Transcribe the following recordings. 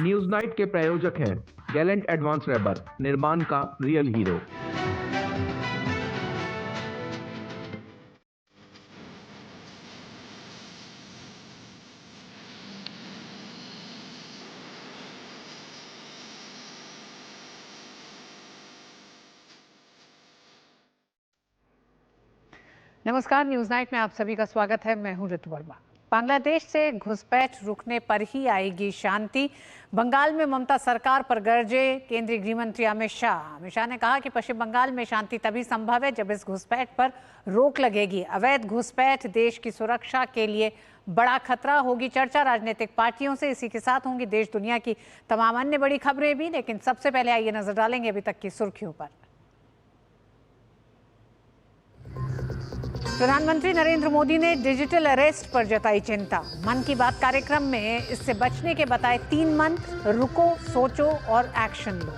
News night के प्रायोजक हैं गैलेंट एडवांस रबर, निर्माण का रियल हीरो। नमस्कार, न्यूज नाइट में आप सभी का स्वागत है। मैं हूं ऋतु वर्मा। बांग्लादेश से घुसपैठ रुकने पर ही आएगी शांति। बंगाल में ममता सरकार पर गरजे केंद्रीय गृह मंत्री अमित शाह ने कहा कि पश्चिम बंगाल में शांति तभी संभव है जब इस घुसपैठ पर रोक लगेगी। अवैध घुसपैठ देश की सुरक्षा के लिए बड़ा खतरा होगी। चर्चा राजनीतिक पार्टियों से, इसी के साथ होंगी देश दुनिया की तमाम अन्य बड़ी खबरें भी। लेकिन सबसे पहले आइए नजर डालेंगे अभी तक की सुर्खियों पर। प्रधानमंत्री नरेंद्र मोदी ने डिजिटल अरेस्ट पर जताई चिंता। मन की बात कार्यक्रम में इससे बचने के बताए 3 मंत्र: रुको, सोचो और एक्शन लो।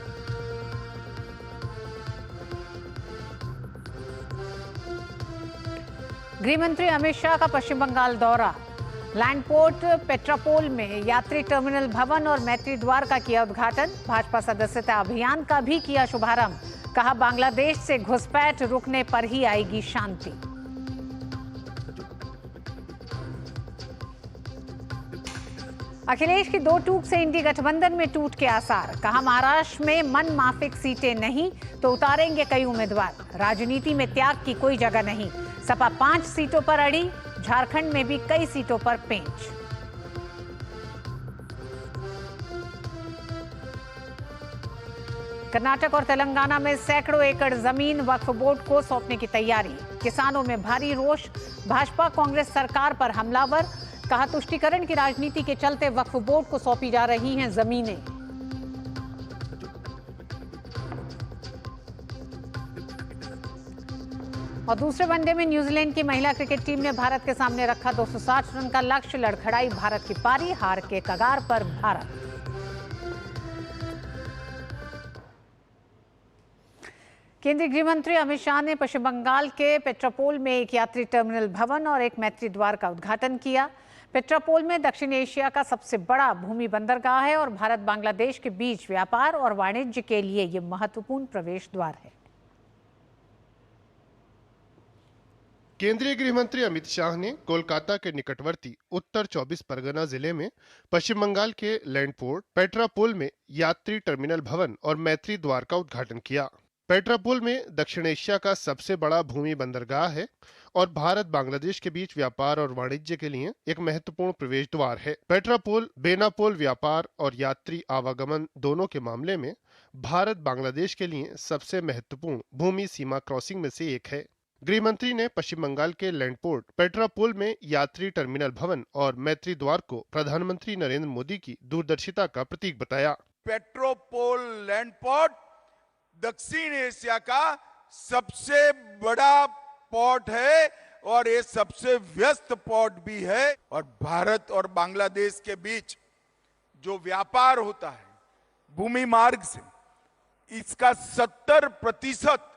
गृह मंत्री अमित शाह का पश्चिम बंगाल दौरा। लैंडपोर्ट पेट्रापोल में यात्री टर्मिनल भवन और मैत्री द्वार का किया उद्घाटन। भाजपा सदस्यता अभियान का भी किया शुभारंभ। कहा, बांग्लादेश से घुसपैठ रुकने पर ही आएगी शांति। अखिलेश की 2 टूक से इंडी गठबंधन में टूट के आसार। कहा, महाराष्ट्र में मन माफिक सीटें नहीं तो उतारेंगे कई उम्मीदवार। राजनीति में त्याग की कोई जगह नहीं। सपा 5 सीटों पर अड़ी। झारखंड में भी कई सीटों पर पेंच। कर्नाटक और तेलंगाना में सैकड़ों एकड़ जमीन वक्फ बोर्ड को सौंपने की तैयारी। किसानों में भारी रोष। भाजपा कांग्रेस सरकार पर हमलावर। कहा, तुष्टीकरण की राजनीति के चलते वक्फ बोर्ड को सौंपी जा रही हैं जमीनें। और दूसरे वनडे में न्यूजीलैंड की महिला क्रिकेट टीम ने भारत के सामने रखा 260 रन का लक्ष्य। लड़खड़ाई भारत की पारी। हार के कगार पर भारत। केंद्रीय गृह मंत्री अमित शाह ने पश्चिम बंगाल के पेट्रापोल में एक यात्री टर्मिनल भवन और एक मैत्री द्वार का उद्घाटन किया। पेट्रापोल में दक्षिण एशिया का सबसे बड़ा भूमि बंदरगाह है और भारत बांग्लादेश के बीच व्यापार और वाणिज्य के लिए यह महत्वपूर्ण प्रवेश द्वार है। केंद्रीय गृह मंत्री अमित शाह ने कोलकाता के निकटवर्ती उत्तर 24 परगना जिले में पश्चिम बंगाल के लैंडपोर्ट पेट्रापोल में यात्री टर्मिनल भवन और मैत्री द्वार का उद्घाटन किया। पेट्रापोल में दक्षिण एशिया का सबसे बड़ा भूमि बंदरगाह है और भारत बांग्लादेश के बीच व्यापार और वाणिज्य के लिए एक महत्वपूर्ण प्रवेश द्वार है। पेट्रापोल बेनापोल व्यापार और यात्री आवागमन दोनों के मामले में भारत बांग्लादेश के लिए सबसे महत्वपूर्ण भूमि सीमा क्रॉसिंग में से एक है। गृह मंत्री ने पश्चिम बंगाल के लैंडपोर्ट पेट्रापोल में यात्री टर्मिनल भवन और मैत्री द्वार को प्रधानमंत्री नरेंद्र मोदी की दूरदर्शिता का प्रतीक बताया। पेट्रापोल लैंडपोर्ट दक्षिण एशिया का सबसे बड़ा पोर्ट है और ये सबसे व्यस्त पोर्ट भी है। और भारत और बांग्लादेश के बीच जो व्यापार होता है भूमि मार्ग से, इसका 70%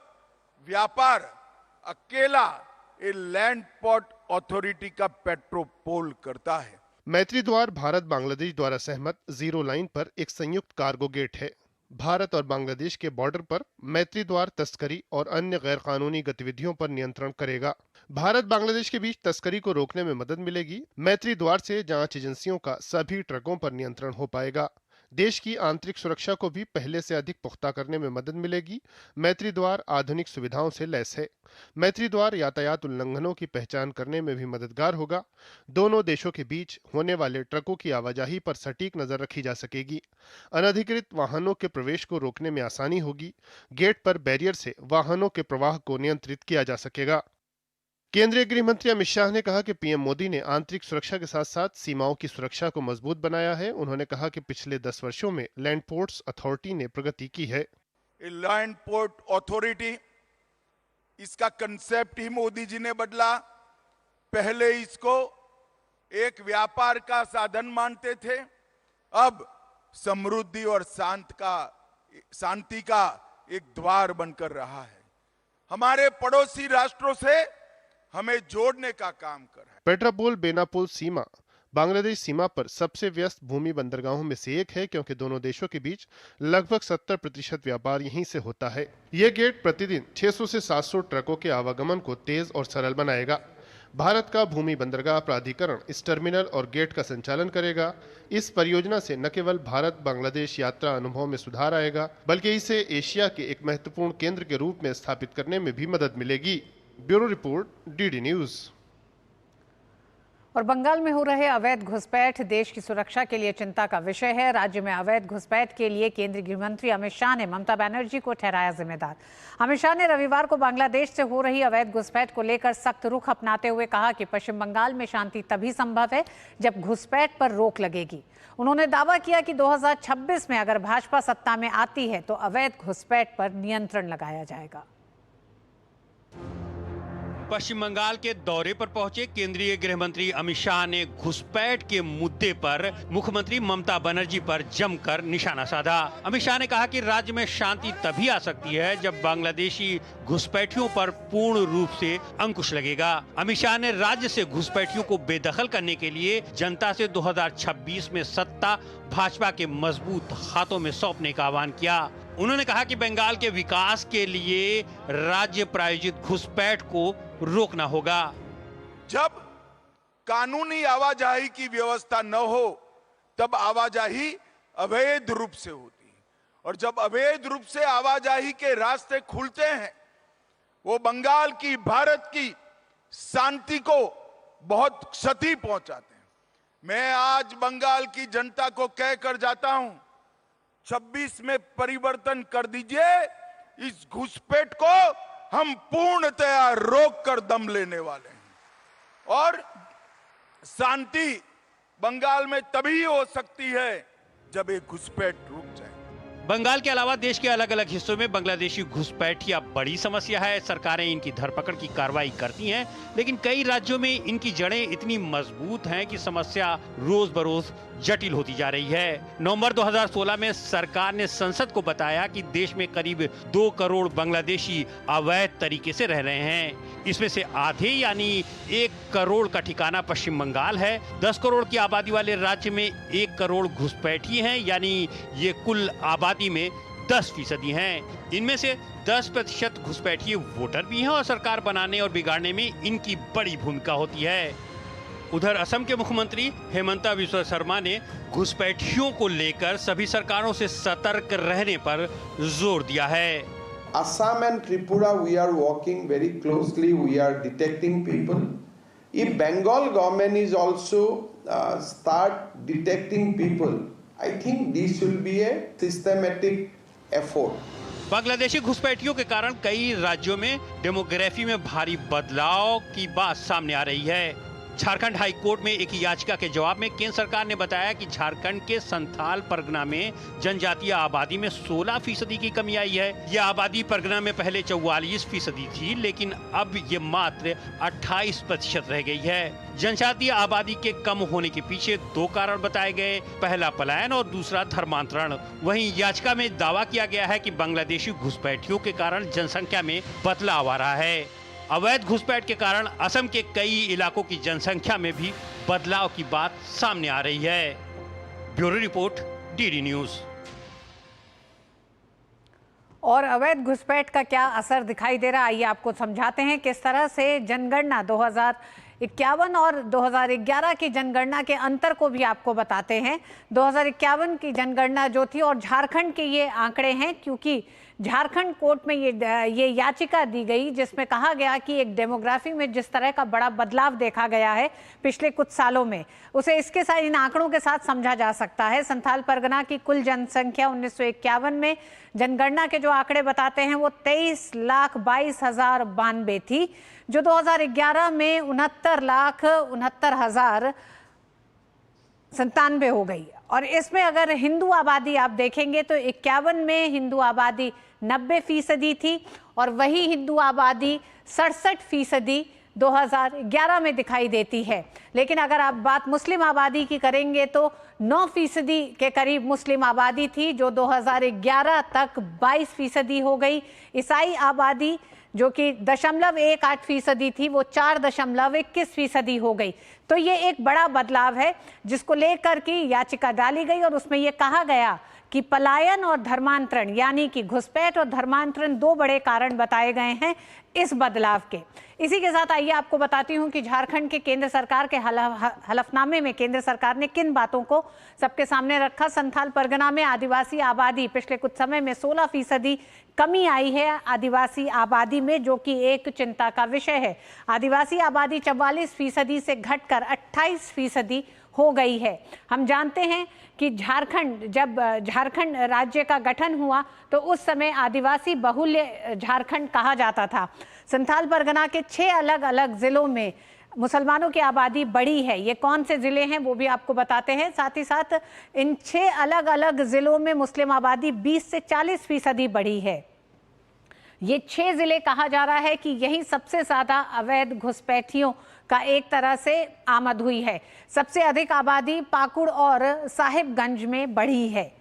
व्यापार अकेला ये लैंड पोर्ट अथॉरिटी का पेट्रापोल करता है। मैत्री द्वार भारत बांग्लादेश द्वारा सहमत 0 लाइन पर एक संयुक्त कार्गो गेट है। भारत और बांग्लादेश के बॉर्डर पर मैत्री द्वार तस्करी और अन्य गैरकानूनी गतिविधियों पर नियंत्रण करेगा। भारत बांग्लादेश के बीच तस्करी को रोकने में मदद मिलेगी। मैत्री द्वार से जांच एजेंसियों का सभी ट्रकों पर नियंत्रण हो पाएगा। देश की आंतरिक सुरक्षा को भी पहले से अधिक पुख्ता करने में मदद मिलेगी। मैत्री द्वार आधुनिक सुविधाओं से लैस है। मैत्री द्वार यातायात उल्लंघनों की पहचान करने में भी मददगार होगा। दोनों देशों के बीच होने वाले ट्रकों की आवाजाही पर सटीक नजर रखी जा सकेगी। अनधिकृत वाहनों के प्रवेश को रोकने में आसानी होगी। गेट पर बैरियर से वाहनों के प्रवाह को नियंत्रित किया जा सकेगा। केंद्रीय गृह मंत्री अमित शाह ने कहा कि पीएम मोदी ने आंतरिक सुरक्षा के साथ साथ सीमाओं की सुरक्षा को मजबूत बनाया है। उन्होंने कहा कि पिछले 10 वर्षों में लैंड पोर्ट्स अथॉरिटी ने प्रगति की है। लैंड पोर्ट अथॉरिटी, इसका कंसेप्ट ही मोदी जी ने बदला। पहले इसको एक व्यापार का साधन मानते थे, अब समृद्धि और शांति का एक द्वार बनकर रहा है। हमारे पड़ोसी राष्ट्रों से हमें जोड़ने का काम कर रहा है। पेट्रापोल बेनापोल सीमा बांग्लादेश सीमा पर सबसे व्यस्त भूमि बंदरगाहों में से एक है, क्योंकि दोनों देशों के बीच लगभग 70% व्यापार यहीं से होता है। यह गेट प्रतिदिन 600 से 700 ट्रकों के आवागमन को तेज और सरल बनाएगा। भारत का भूमि बंदरगाह प्राधिकरण इस टर्मिनल और गेट का संचालन करेगा। इस परियोजना से न केवल भारत बांग्लादेश यात्रा अनुभव में सुधार आएगा, बल्कि इसे एशिया के एक महत्वपूर्ण केंद्र के रूप में स्थापित करने में भी मदद मिलेगी। Bureau report, DD news. और बंगाल में हो रहे अवैध घुसपैठ देश की सुरक्षा के लिए चिंता का विषय है। राज्य में अवैध घुसपैठ के लिए केंद्रीय गृह मंत्री अमित शाह ने ममता बनर्जी को ठहराया जिम्मेदार। अमित शाह ने रविवार को बांग्लादेश से हो रही अवैध घुसपैठ को लेकर सख्त रुख अपनाते हुए कहा कि पश्चिम बंगाल में शांति तभी संभव है जब घुसपैठ पर रोक लगेगी। उन्होंने दावा किया कि 2026 में अगर भाजपा सत्ता में आती है तो अवैध घुसपैठ पर नियंत्रण लगाया जाएगा। पश्चिम बंगाल के दौरे पर पहुंचे केंद्रीय गृह मंत्री अमित शाह ने घुसपैठ के मुद्दे पर मुख्यमंत्री ममता बनर्जी पर जमकर निशाना साधा। अमित शाह ने कहा कि राज्य में शांति तभी आ सकती है जब बांग्लादेशी घुसपैठियों पर पूर्ण रूप से अंकुश लगेगा। अमित शाह ने राज्य से घुसपैठियों को बेदखल करने के लिए जनता से 2026 में सत्ता भाजपा के मजबूत हाथों में सौंपने का आह्वान किया। उन्होंने कहा कि बंगाल के विकास के लिए राज्य प्रायोजित घुसपैठ को रोकना होगा। जब कानूनी आवाजाही की व्यवस्था न हो तब आवाजाही अवैध रूप से होती है, और जब अवैध रूप से आवाजाही के रास्ते खुलते हैं वो बंगाल की, भारत की शांति को बहुत क्षति पहुंचाते हैं। मैं आज बंगाल की जनता को कहकर जाता हूं, 26 में परिवर्तन कर दीजिए। इस घुसपैठ को हम पूर्णतया रोक कर दम लेने वाले हैं, और शांति बंगाल में तभी हो सकती है जब एक घुसपैठ रुक जाए। बंगाल के अलावा देश के अलग अलग हिस्सों में बांग्लादेशी घुसपैठियां बड़ी समस्या है। सरकारें इनकी धरपकड़ की कार्रवाई करती हैं, लेकिन कई राज्यों में इनकी जड़ें इतनी मजबूत हैं कि समस्या रोज बरोज जटिल होती जा रही है। नवंबर 2016 में सरकार ने संसद को बताया कि देश में करीब 2 करोड़ बांग्लादेशी अवैध तरीके से रह रहे हैं। इसमें से आधे यानी 1 करोड़ का ठिकाना पश्चिम बंगाल है। 10 करोड़ की आबादी वाले राज्य में 1 करोड़ घुसपैठी हैं, यानी ये कुल आबादी में 10% हैं। इनमें से 10% घुसपैठी वोटर भी हैं और सरकार बनाने और बिगाड़ने में इनकी बड़ी भूमिका होती है। उधर असम के मुख्यमंत्री हेमंता बिस्वा शर्मा ने घुसपैठियों को लेकर सभी सरकारों से सतर्क रहने पर जोर दिया है। Assam and Tripura, we are working very closely. We are detecting people. If Bengal government is also start detecting people, I think this will be a systematic effort. Bangladeshi घुसपैठियों के कारण कई राज्यों में डेमोग्राफी में भारी बदलाव की बात सामने आ रही है। झारखंड हाई कोर्ट में एक याचिका के जवाब में केंद्र सरकार ने बताया कि झारखंड के संथाल परगना में जनजातीय आबादी में 16% की कमी आई है। यह आबादी परगना में पहले 44% थी, लेकिन अब ये मात्र 28% रह गई है। जनजातीय आबादी के कम होने के पीछे 2 कारण बताए गए, पहला पलायन और दूसरा धर्मांतरण। वहीं याचिका में दावा किया गया है कि बांग्लादेशी घुसपैठियों के कारण जनसंख्या में बदलाव आ रहा है। अवैध घुसपैठ के कारण असम के कई इलाकों की जनसंख्या में भी बदलाव की बात सामने आ रही है। Bureau report, DD news. और अवैध घुसपैठ का क्या असर दिखाई दे रहा है, आइए आपको समझाते हैं किस तरह से जनगणना 2051 और 2011 की जनगणना के अंतर को भी आपको बताते हैं। 2051 की जनगणना जो थी और झारखंड के ये आंकड़े हैं, क्योंकि झारखंड कोर्ट में ये याचिका दी गई जिसमें कहा गया कि एक डेमोग्राफी में जिस तरह का बड़ा बदलाव देखा गया है पिछले कुछ सालों में, उसे इसके साथ, इन आंकड़ों के साथ समझा जा सकता है। संथाल परगना की कुल जनसंख्या 1951 में जनगणना के जो आंकड़े बताते हैं वो 23,22,092 थी, जो 2011 में 69,69,097 हो गई। और इसमें अगर हिंदू आबादी आप देखेंगे तो 51 में हिंदू आबादी 90% थी और वही हिंदू आबादी 67% 2011 में दिखाई देती है। लेकिन अगर आप बात मुस्लिम आबादी की करेंगे तो 9% के करीब मुस्लिम आबादी थी, जो 2011 तक 22% हो गई। ईसाई आबादी जो कि 0.18% थी, वो 4.21% हो गई। तो ये एक बड़ा बदलाव है जिसको लेकर की याचिका डाली गई और उसमें ये कहा गया कि पलायन और धर्मांतरण, यानी कि घुसपैठ और धर्मांतरण दो बड़े कारण बताए गए हैं इस बदलाव के। इसी के साथ आइए आपको बताती हूं कि झारखंड के केंद्र सरकार के हलफनामे में केंद्र सरकार ने किन बातों को सबके सामने रखा। संथाल परगना में आदिवासी आबादी पिछले कुछ समय में 16% कमी आई है आदिवासी आबादी में, जो कि एक चिंता का विषय है। आदिवासी आबादी 44% से घटकर 28% हो गई है। हम जानते हैं कि जब झारखंड राज्य का गठन हुआ तो उस समय आदिवासी बहुल्य झारखंड कहा जाता था। संथाल परगना के 6 अलग अलग जिलों में मुसलमानों की आबादी बढ़ी है। ये कौन से जिले हैं वो भी आपको बताते हैं। साथ ही साथ इन 6 अलग अलग जिलों में मुस्लिम आबादी 20 से 40% बढ़ी है। ये 6 जिले कहा जा रहा है कि यही सबसे ज्यादा अवैध घुसपैठियों का एक तरह से आमद हुई है। सबसे अधिक आबादी पाकुड़ और साहिबगंज में बढ़ी है।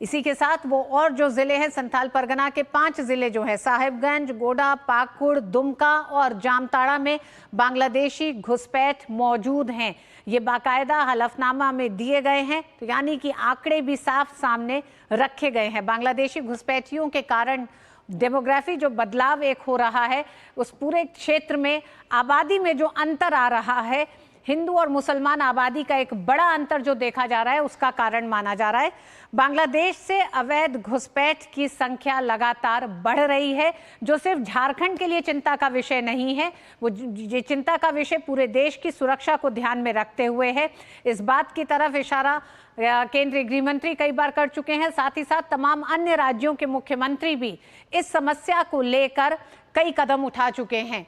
इसी के साथ वो और जो जिले हैं, संथाल परगना के 5 जिले जो हैं, साहिबगंज, गोडा, पाकुड़, दुमका और जामताड़ा में बांग्लादेशी घुसपैठ मौजूद हैं। ये बाकायदा हलफनामा में दिए गए हैं, तो यानी कि आंकड़े भी साफ सामने रखे गए हैं। बांग्लादेशी घुसपैठियों के कारण डेमोग्राफी जो बदलाव एक हो रहा है, उस पूरे क्षेत्र में आबादी में जो अंतर आ रहा है, हिंदू और मुसलमान आबादी का एक बड़ा अंतर जो देखा जा रहा है, उसका कारण माना जा रहा है। बांग्लादेश से अवैध घुसपैठ की संख्या लगातार बढ़ रही है, जो सिर्फ झारखंड के लिए चिंता का विषय नहीं है, वो ये चिंता का विषय पूरे देश की सुरक्षा को ध्यान में रखते हुए है। इस बात की तरफ इशारा केंद्रीय गृह मंत्री कई बार कर चुके हैं। साथ ही साथ तमाम अन्य राज्यों के मुख्यमंत्री भी इस समस्या को लेकर कई कदम उठा चुके हैं।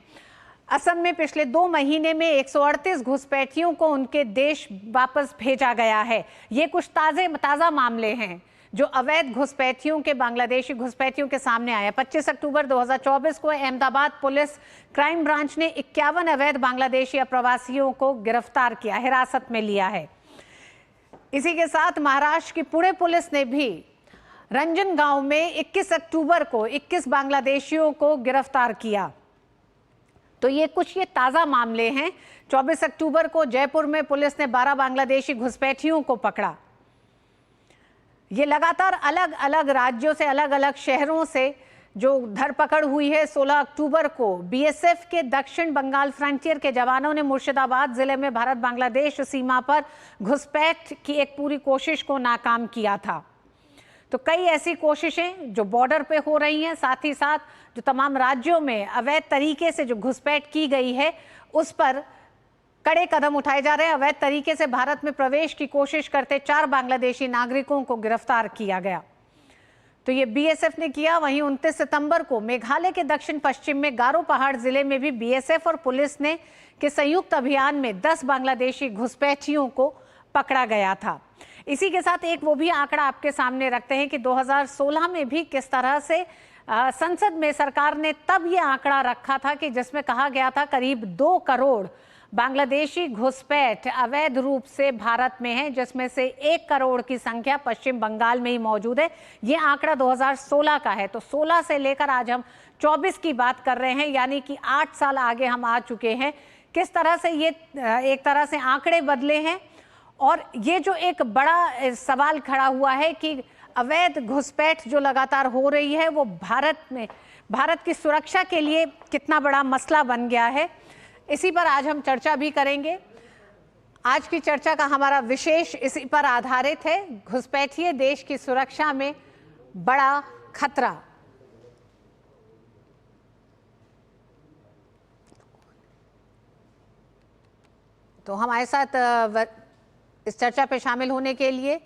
असम में पिछले 2 महीने में 138 घुसपैठियों को उनके देश वापस भेजा गया है। ये कुछ ताज़ा मामले हैं जो अवैध घुसपैठियों के, बांग्लादेशी घुसपैठियों के सामने आया। 25 अक्टूबर 2024 को अहमदाबाद पुलिस क्राइम ब्रांच ने 51 अवैध बांग्लादेशी अप्रवासियों को गिरफ्तार किया, हिरासत में लिया है। इसी के साथ महाराष्ट्र की पुणे पुलिस ने भी रंजन गांव में 21 अक्टूबर को 21 बांग्लादेशियों को गिरफ्तार किया। तो ये कुछ ताज़ा मामले हैं। 24 अक्टूबर को जयपुर में पुलिस ने 12 बांग्लादेशी घुसपैठियों को पकड़ा। ये लगातार अलग अलग राज्यों से, अलग अलग शहरों से जो धरपकड़ हुई है। 16 अक्टूबर को बीएसएफ के दक्षिण बंगाल फ्रंटियर के जवानों ने मुर्शिदाबाद जिले में भारत बांग्लादेश सीमा पर घुसपैठ की एक पूरी कोशिश को नाकाम किया था। तो कई ऐसी कोशिशें जो बॉर्डर पे हो रही हैं, साथ ही साथ जो तमाम राज्यों में अवैध तरीके से जो घुसपैठ की गई है, उस पर कड़े कदम उठाए जा रहे हैं। अवैध तरीके से भारत में प्रवेश की कोशिश करते 4 बांग्लादेशी नागरिकों को गिरफ्तार किया गया। तो ये बीएसएफ ने किया। वहीं 29 सितंबर को मेघालय के दक्षिण पश्चिम में गारो पहाड़ जिले में भी बीएसएफ और पुलिस ने के संयुक्त अभियान में 10 बांग्लादेशी घुसपैठियों को पकड़ा गया था। इसी के साथ एक वो भी आंकड़ा आपके सामने रखते हैं कि 2016 में भी किस तरह से संसद में सरकार ने तब ये आंकड़ा रखा था कि जिसमें कहा गया था करीब 2 करोड़ बांग्लादेशी घुसपैठ अवैध रूप से भारत में है, जिसमें से 1 करोड़ की संख्या पश्चिम बंगाल में ही मौजूद है। ये आंकड़ा 2016 का है। तो 16 से लेकर आज हम 24 की बात कर रहे हैं, यानी कि 8 साल आगे हम आ चुके हैं। किस तरह से ये एक तरह से आंकड़े बदले हैं, और ये जो एक बड़ा सवाल खड़ा हुआ है कि अवैध घुसपैठ जो लगातार हो रही है, वो भारत की सुरक्षा के लिए कितना बड़ा मसला बन गया है, इसी पर आज हम चर्चा भी करेंगे। आज की चर्चा का हमारा विशेष इसी पर आधारित है, घुसपैठिए देश की सुरक्षा में बड़ा खतरा। तो हमारे साथ इस चर्चा पे शामिल होने के लिए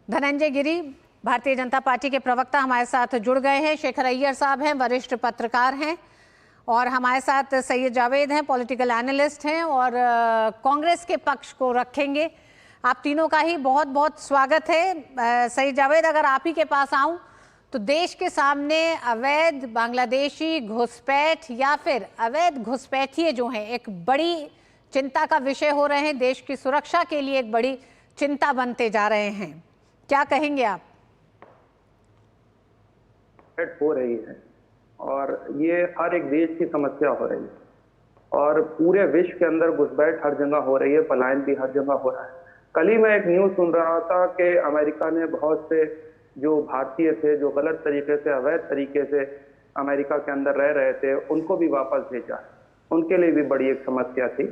धनंजय गिरी, भारतीय जनता पार्टी के प्रवक्ता, हमारे साथ जुड़ गए हैं। शेखर अय्यर साहब हैं, वरिष्ठ पत्रकार हैं, और हमारे साथ सैयद जावेद हैं, पॉलिटिकल एनालिस्ट हैं और कांग्रेस के पक्ष को रखेंगे। आप तीनों का ही बहुत बहुत स्वागत है। सैयद जावेद, अगर आप ही के पास आऊं तो देश के सामने अवैध बांग्लादेशी घुसपैठ या फिर अवैध घुसपैठिए जो हैं एक बड़ी चिंता का विषय हो रहे हैं, देश की सुरक्षा के लिए एक बड़ी चिंता बनते जा रहे हैं। क्या कहेंगे आप? हो रही है और ये हर एक देश की समस्या हो रही है और पूरे विश्व के अंदर घुसपैठ हर जगह हो रही है, पलायन भी हर जगह हो रहा है। कल ही मैं एक न्यूज सुन रहा था कि अमेरिका ने बहुत से जो भारतीय थे जो गलत तरीके से, अवैध तरीके से अमेरिका के अंदर रह रहे थे, उनको भी वापस भेजा है। उनके लिए भी बड़ी एक समस्या थी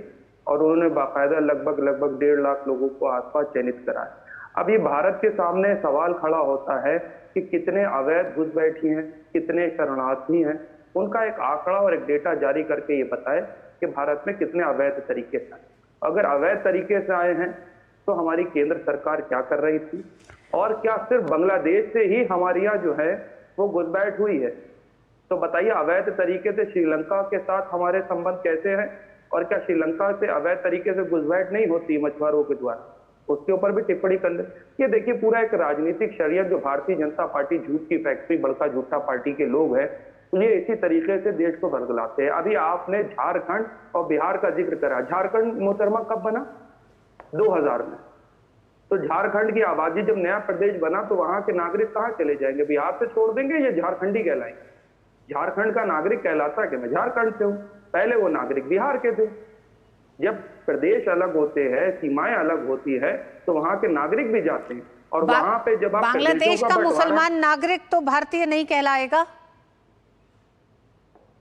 और उन्होंने बाकायदा लगभग 1.5 लाख लोगों को आसपास चयनित कराया। अब ये भारत के सामने सवाल खड़ा होता है कि कितने अवैध घुसपैठी हैं, कितने शरणार्थी हैं, उनका एक आंकड़ा और एक डेटा जारी करके ये बताए कि भारत में कितने अवैध तरीके से आए। अगर अवैध तरीके से आए हैं तो हमारी केंद्र सरकार क्या कर रही थी, और क्या सिर्फ बांग्लादेश से ही हमारे यहाँ जो है वो घुसपैठ हुई है? तो बताइए, अवैध तरीके से श्रीलंका के साथ हमारे संबंध कैसे हैं, और क्या श्रीलंका से अवैध तरीके से घुसपैठ नहीं होती मछुआरों के द्वारा? उसके ऊपर भी टिप्पणी कर ले। ये देखिए, पूरा एक राजनीतिक षड्यंत्र जो भारतीय जनता पार्टी झूठ की फैक्ट्री, बड़का झूठा पार्टी के लोग हैं, ये इसी तरीके से देश को भड़कलाते हैं। अभी आपने झारखंड और बिहार का जिक्र करा। झारखंड मोहतरमा कब बना? 2000 में। तो झारखंड की आबादी जब नया प्रदेश बना तो वहां के नागरिक कहाँ चले जाएंगे? बिहार से छोड़ देंगे या झारखंडी कहलाएंगे? झारखंड का नागरिक कहलाता कि मैं झारखंड से हूँ, पहले वो नागरिक बिहार के थे। जब प्रदेश अलग होते हैं, सीमाएं अलग होती है, तो वहां के नागरिक भी जाते हैं। और वहां पे जब आप बांग्लादेश का मुसलमान नागरिक तो भारतीय नहीं कहलाएगा।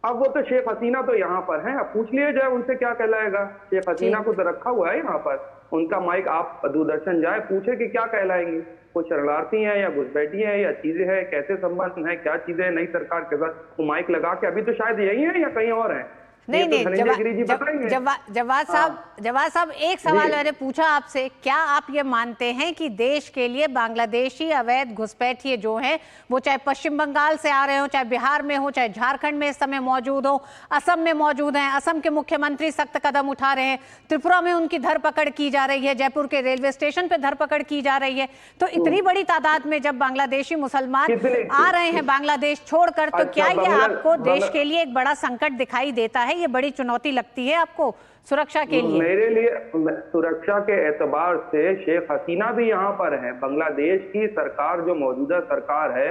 अब वो तो शेख हसीना तो यहाँ पर हैं, अब पूछ लिए जाए उनसे क्या कहलाएगा। शेख हसीना को तो रखा हुआ है यहाँ पर, उनका माइक आप दूरदर्शन जाए, पूछे कि क्या कहलाएंगे, वो शरणार्थी हैं या घुसपैठी हैं या चीजें हैं, कैसे संबंध है, क्या चीजें हैं नई सरकार के साथ, वो माइक लगा के। अभी तो शायद यही है या कहीं और है। नहीं नहीं, जवाद साहब एक सवाल मैंने पूछा आपसे, क्या आप ये मानते हैं कि देश के लिए बांग्लादेशी अवैध घुसपैठिए जो हैं वो चाहे पश्चिम बंगाल से आ रहे हो, चाहे बिहार में हो, चाहे झारखंड में इस समय मौजूद हो, असम में मौजूद हैं, असम के मुख्यमंत्री सख्त कदम उठा रहे हैं, त्रिपुरा में उनकी धरपकड़ की जा रही है, जयपुर के रेलवे स्टेशन पर धरपकड़ की जा रही है, तो इतनी बड़ी तादाद में जब बांग्लादेशी मुसलमान आ रहे हैं बांग्लादेश छोड़कर, तो क्या ये आपको देश के लिए एक बड़ा संकट दिखाई देता है? ये बड़ी चुनौती लगती है आपको सुरक्षा के लिए? मेरे लिए सुरक्षा के एतबार से शेख हसीना भी यहाँ पर है। बांग्लादेश की सरकार जो मौजूदा सरकार है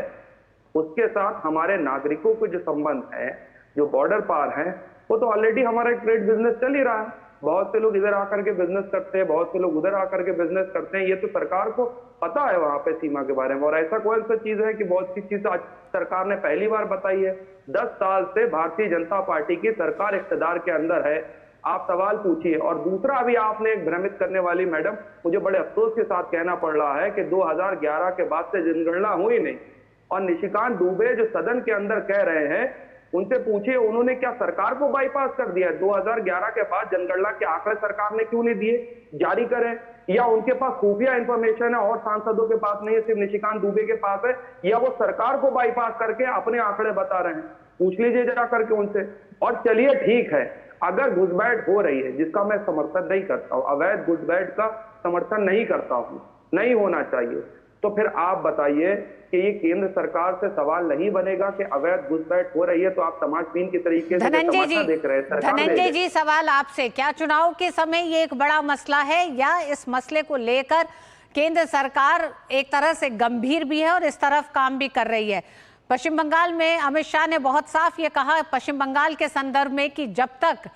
उसके साथ हमारे नागरिकों के जो संबंध है, जो बॉर्डर पार है, वो तो ऑलरेडी हमारा ट्रेड बिजनेस चल ही रहा है। बहुत से लोग इधर आकर के बिजनेस करते हैं, बहुत से लोग उधर आकर के बिजनेस करते हैं। ये तो सरकार को पता है वहां पे सीमा के बारे में। और ऐसा कौन सा चीज है कि बहुत सी चीज आज सरकार ने पहली बार बताई है? 10 साल से भारतीय जनता पार्टी की सरकार इख्तियार के अंदर है। आप सवाल पूछिए। और दूसरा, अभी आपने एक भ्रमित करने वाली, मैडम, मुझे बड़े अफसोस के साथ कहना पड़ रहा है कि 2011 के बाद से जनगणना हुई नहीं। और निशिकांत दुबे जो सदन के अंदर कह रहे हैं, उनसे पूछिए उन्होंने क्या सरकार को बाईपास कर दिया? 2011 के बाद जनगणना के आंकड़े सरकार ने क्यों नहीं दिए? जारी करें। या उनके पास खुफिया इंफॉर्मेशन है और सांसदों के पास नहीं है, सिर्फ निशिकांत दुबे के पास है, या वो सरकार को बाईपास करके अपने आंकड़े बता रहे हैं? पूछ लीजिए जरा करके उनसे। और चलिए ठीक है, अगर घुसपैठ हो रही है, जिसका मैं समर्थन नहीं करता हूं, अवैध घुसपैठ का समर्थन नहीं करता हूं, नहीं होना चाहिए, तो फिर आप बताइए कि ये केंद्र सरकार से सवाल नहीं बनेगा कि अवैध घुसपैठ हो रही है तो आप तमाशबीन की तरीके से तमाशा देख रहे हैं? धनंजय जी, सवाल आपसे, क्या चुनाव के समय ये एक बड़ा मसला है, या इस मसले को लेकर केंद्र सरकार एक तरह से गंभीर भी है और इस तरफ काम भी कर रही है? पश्चिम बंगाल में अमित शाह ने बहुत साफ ये कहा पश्चिम बंगाल के संदर्भ में कि जब तक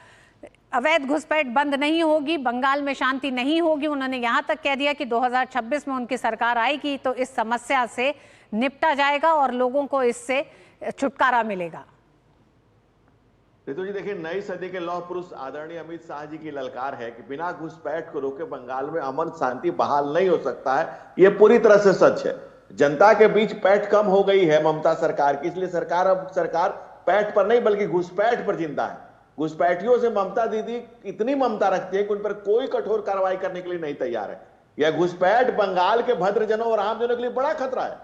अवैध घुसपैठ बंद नहीं होगी, बंगाल में शांति नहीं होगी। उन्होंने यहाँ तक कह दिया कि 2026 में उनकी सरकार आएगी तो इस समस्या से निपटा जाएगा और लोगों को इससे छुटकारा मिलेगा। रितु जी, देखिए, नई सदी के लौह पुरुष आदरणीय अमित शाह जी की ललकार है कि बिना घुसपैठ को रोके बंगाल में अमन शांति बहाल नहीं हो सकता है। ये पूरी तरह से सच है। जनता के बीच पैठ कम हो गई है ममता सरकार की, इसलिए सरकार पैठ पर नहीं बल्कि घुसपैठ पर जिंदा है। घुसपैठियों से ममता दीदी इतनी ममता रखती है कि उन पर कोई कठोर कार्रवाई करने के लिए नहीं तैयार है। यह घुसपैठ बंगाल के भद्रजनों और आमजनों के लिए बड़ा खतरा है।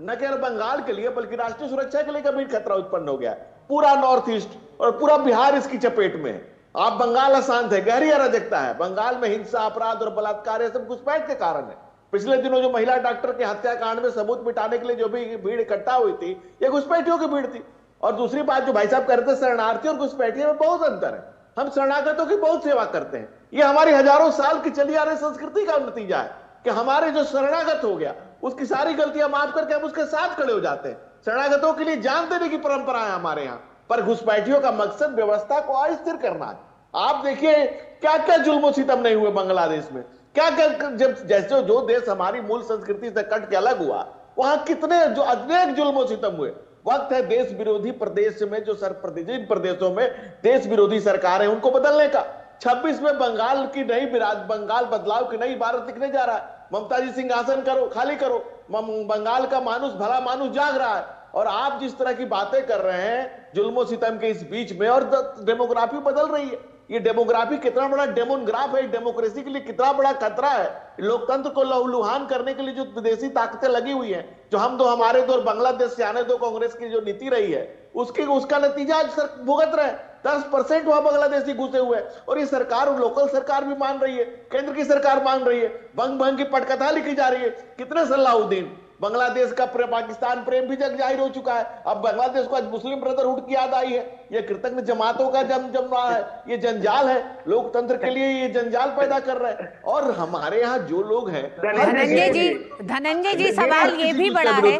न केवल बंगाल के लिए बल्कि राष्ट्रीय सुरक्षा के लिए गंभीर खतरा उत्पन्न हो गया है। पूरा नॉर्थ ईस्ट और पूरा बिहार इसकी चपेट में है। आप बंगाल अशांत है, गहरी अराजकता है। बंगाल में हिंसा, अपराध और बलात्कार ये सब घुसपैठ के कारण है। पिछले दिनों जो महिला डॉक्टर के हत्याकांड में सबूत मिटाने के लिए जो भी भीड़ इकट्ठा हुई थी, ये घुसपैठियों की भीड़ थी। और दूसरी बात जो भाई साहब कह रहे थे, शरणार्थी और घुसपैठियों में बहुत अंतर है। हम शरणागतों की बहुत सेवा करते हैं। ये हमारी हजारों साल की चली आ रही संस्कृति का नतीजा है कि हमारे जो शरणागत हो गया उसकी सारी गलतियां माफ करके हम उसके साथ खड़े हो जाते हैं। शरणागतों के लिए जान देने की परंपरा है हमारे यहाँ। पर घुसपैठियों का मकसद व्यवस्था को अस्थिर करना है। आप देखिए क्या क्या जुल्म सितम नहीं हुए बांग्लादेश में, क्या क्या, जब जैसे जो देश हमारी मूल संस्कृति से कट के अलग हुआ, वहां कितने जो अनेक जुल्म सितम हुए। वक्त है देश विरोधी प्रदेश में जो जिन प्रदेशों में देश विरोधी सरकार है उनको बदलने का। 26 में बंगाल की नई बंगाल बदलाव की नई इबारत लिखने जा रहा है। ममता जी सिंहासन करो, खाली करो, बंगाल का मानुष भला मानुष जाग रहा है। और आप जिस तरह की बातें कर रहे हैं जुल्मो सितम के इस बीच में, और डेमोग्राफी बदल रही है। ये डेमोग्राफी कितना बड़ा डेमोग्राफ है, डेमोक्रेसी के लिए कितना बड़ा खतरा है। लोकतंत्र को लहूलुहान करने के लिए जो विदेशी ताकतें लगी हुई हैं, जो हम दो हमारे दो और बांग्लादेश से आने दो कांग्रेस की जो नीति रही है, उसका नतीजा आज भुगत रहे। 10% वहां बांग्लादेशी घुसे हुए, और ये सरकार और लोकल सरकार भी मान रही है, केंद्र की सरकार मान रही है। भंग भंग की पटकथा लिखी जा रही है। कितने सलाहुद्दीन, बांग्लादेश का पाकिस्तान प्रेम भी जग जाहिर हो चुका है। अब बांग्लादेश को आज मुस्लिम ब्रदरहुड की याद आई है। ये कृतज्ञ जमातों का जम रहा है, ये जंजाल है, लोकतंत्र के लिए ये जंजाल पैदा कर रहे हैं। और हमारे यहाँ जो लोग हैं, धनंजय जी सवाल ये भी बड़ा है,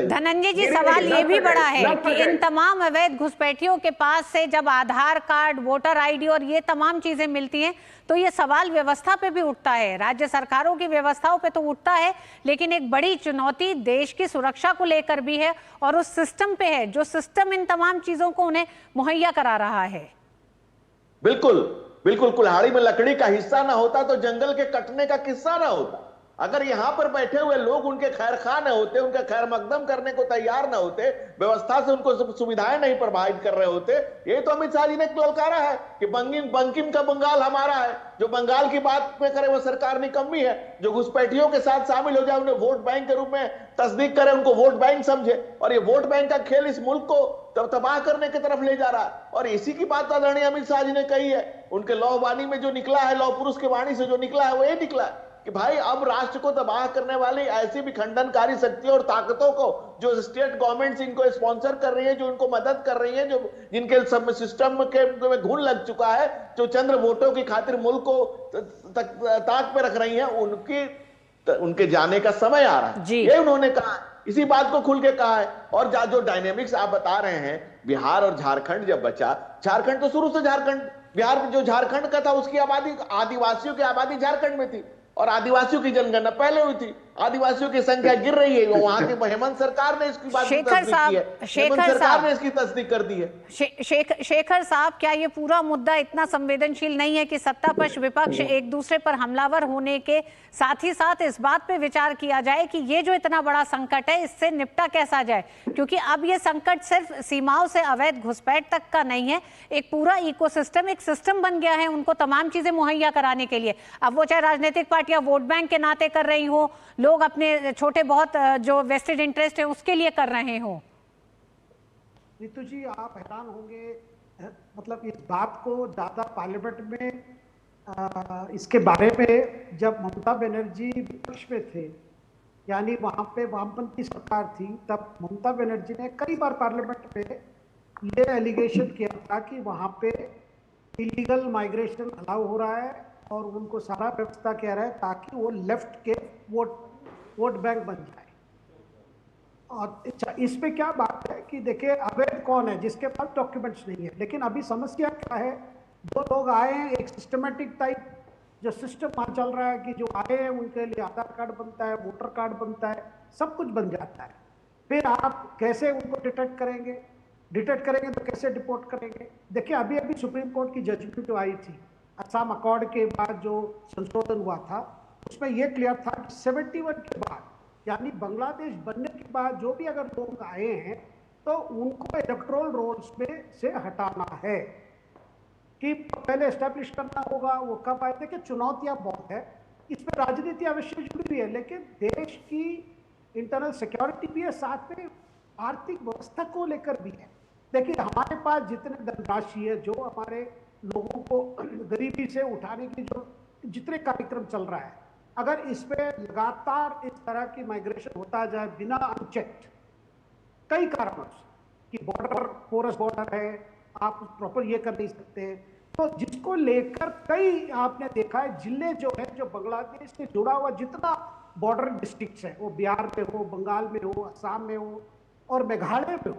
धनंजय जी सवाल ये भी बड़ा है कि इन तमाम अवैध घुसपैठियों के पास से जब आधार कार्ड, वोटर आईडी और ये तमाम चीजें मिलती हैं, तो ये सवाल व्यवस्था पे भी उठता है, राज्य सरकारों की व्यवस्थाओं पे तो उठता है, लेकिन एक बड़ी चुनौती देश की सुरक्षा को लेकर भी है और उस सिस्टम पे है जो सिस्टम इन तमाम चीजों को उन्हें मुहैया करा रहा है। बिल्कुल बिल्कुल, कुल्हाड़ी में लकड़ी का हिस्सा ना होता तो जंगल के कटने का किस्सा ना होता। अगर यहां पर बैठे हुए लोग उनके खैर खा न होते, उनका खैर मकदम करने को तैयार न होते, व्यवस्था से उनको सुविधाएं नहीं प्रोवाइड कर रहे होते, ये तो अमित शाह जी ने ललकारा है कि बंकिम का बंगाल हमारा है। जो बंगाल की बात में करे वो सरकार निकम्मी है, जो घुसपैठियों के साथ शामिल हो जाए, उन्हें वोट बैंक के रूप में तस्दीक करे, उनको वोट बैंक समझे, और ये वोट बैंक का खेल इस मुल्क को तबाह करने की तरफ ले जा रहा है। और इसी की बात आदरणीय अमित शाह जी ने कही है। उनके लौह वाणी में जो निकला है, लौह पुरुष की वाणी से जो निकला है, वो ये निकला है कि भाई अब राष्ट्र को तबाह करने वाली ऐसी भी खंडनकारी शक्तियों और ताकतों को जो स्टेट गवर्नमेंट्स इनको स्पॉन्सर कर रही है, जो इनको मदद कर रही है, जो जिनके सब सिस्टम के में घुन लग चुका है, जो चंद्र वोटों की खातिर मुल्क को ताक पे रख रही है, उनके जाने का समय आ रहा है। ये उन्होंने कहा, इसी बात को खुल के कहा है। और जो डायनेमिक्स आप बता रहे हैं, बिहार और झारखंड जब बचा, झारखंड तो शुरू से बिहार जो झारखंड का था उसकी आबादी, आदिवासियों की आबादी झारखंड में थी, और आदिवासियों की जनगणना पहले हुई थी। आदिवासियों की संख्या गिर रही है, वहां की हेमंत सरकार ने इसकी बात हेमंत सरकार ने इसकी तस्दीक कर दी है। शेखर साहब, क्या ये पूरा मुद्दा इतना संवेदनशील नहीं है कि सत्ता पक्ष विपक्ष एक दूसरे पर हमलावर होने के साथ ही साथ इस बात पे विचार किया जाए कि ये जो इतना बड़ा संकट है इससे निपटा कैसा जाए? क्योंकि अब ये संकट सिर्फ सीमाओं से अवैध घुसपैठ तक का नहीं है, एक पूरा इकोसिस्टम, एक सिस्टम बन गया है उनको तमाम चीजें मुहैया कराने के लिए। अब वो चाहे राजनीतिक पार्टियां वोट बैंक के नाते कर रही हो, लोग अपने छोटे बहुत जो वेस्टेड इंटरेस्ट है उसके लिए कर रहे हो। नीतू जी, आप हैरान होंगे, मतलब इस बात को ज्यादा पार्लियामेंट में इसके बारे में जब ममता बनर्जी विपक्ष में थे, यानी वहाँ पे वामपंथी सरकार थी, तब ममता बनर्जी ने कई बार पार्लियामेंट में ये एलिगेशन किया था कि वहाँ पे इलीगल माइग्रेशन अलाउ हो रहा है और उनको सारा व्यवस्था किया रहा है ताकि वो लेफ्ट के वोट बैंक बन जाए। और अच्छा, इस पे क्या बात है कि देखिए, अवैध कौन है जिसके पास डॉक्यूमेंट्स नहीं है, लेकिन अभी समस्या क्या है, दो लोग आए हैं, एक सिस्टमेटिक टाइप जो सिस्टम वहाँ चल रहा है कि जो आए हैं उनके लिए आधार कार्ड बनता है, वोटर कार्ड बनता है, सब कुछ बन जाता है। फिर आप कैसे उनको डिटेक्ट करेंगे तो कैसे डिपोर्ट करेंगे? देखिए, अभी अभी सुप्रीम कोर्ट की जजमेंट जो आई थी असम अकॉर्ड के बाद, जो संशोधन हुआ था, उसमें यह क्लियर था कि 71 के बाद, यानी बांग्लादेश बनने के बाद जो भी अगर लोग आए हैं तो उनको इलेक्टोरल रोल्स में से हटाना है, कि पहले एस्टेब्लिश करना होगा। वो कब आए? देखिए, चुनौतियां बहुत है, इसमें राजनीति अवश्य जुड़ी हुई है, लेकिन देश की इंटरनल सिक्योरिटी भी है, साथ में आर्थिक व्यवस्था को लेकर भी है। देखिए, हमारे पास जितने धनराशि है, जो हमारे लोगों को गरीबी से उठाने की जो जितने कार्यक्रम चल रहा है, अगर इस पे लगातार इस तरह की माइग्रेशन होता जाए बिना अनचेक्ड, कई कारणों से, कि बॉर्डर पोरस बॉर्डर है, आप प्रॉपर ये कर नहीं सकते, तो जिसको लेकर कई आपने देखा है जिले जो है, जो बांग्लादेश से जुड़ा हुआ जितना बॉर्डर डिस्ट्रिक्ट्स है, वो बिहार में हो, बंगाल में हो, असम में हो, और मेघालय में हो,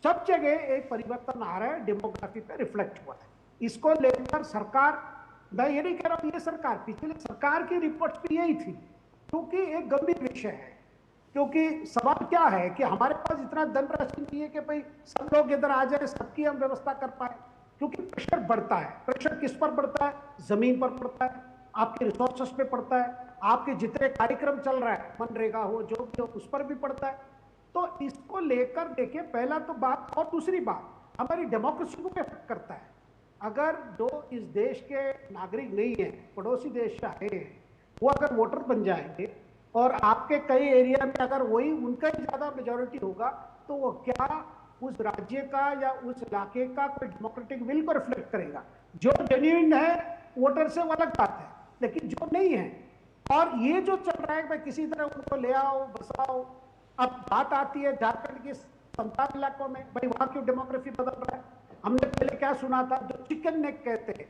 सब जगह एक परिवर्तन आ रहा है, डेमोग्राफी पे रिफ्लेक्ट हुआ है। इसको लेकर सरकार, मैं ये नहीं कह रहा हूं ये सरकार, पिछले सरकार की रिपोर्ट भी यही थी, क्योंकि एक गंभीर विषय है। क्योंकि सवाल क्या है कि हमारे पास इतना धनराशि नहीं है कि भाई सब लोग इधर आ जाए, सबकी हम व्यवस्था कर पाए, क्योंकि प्रेशर बढ़ता है। प्रेशर किस पर बढ़ता है? जमीन पर पड़ता है, आपके रिसोर्सेस पे पड़ता है, आपके जितने कार्यक्रम चल रहा है, मनरेगा हो जो भी हो, उस पर भी पड़ता है। तो इसको लेकर देखिए, पहला तो बात, और दूसरी बात हमारी डेमोक्रेसी को इफेक्ट करता है। अगर जो इस देश के नागरिक नहीं है, पड़ोसी देश से आए हैं, वो अगर वोटर बन जाएंगे और आपके कई एरिया में अगर वही उनका ही ज्यादा मेजोरिटी होगा, तो वो क्या उस राज्य का या उस इलाके का कोई डेमोक्रेटिक विल को रिफ्लेक्ट करेगा? जो जेन्युइन है वोटर से वो अलग बात है, लेकिन जो नहीं है, और ये जो चल रहा है भाई किसी तरह उनको ले आओ बसाओ। अब बात आती है झारखंड के 57 इलाकों में, भाई वहां क्यों डेमोग्राफी बदल रहा है? हमने पहले क्या सुना था, जो चिकन नेक कहते हैं,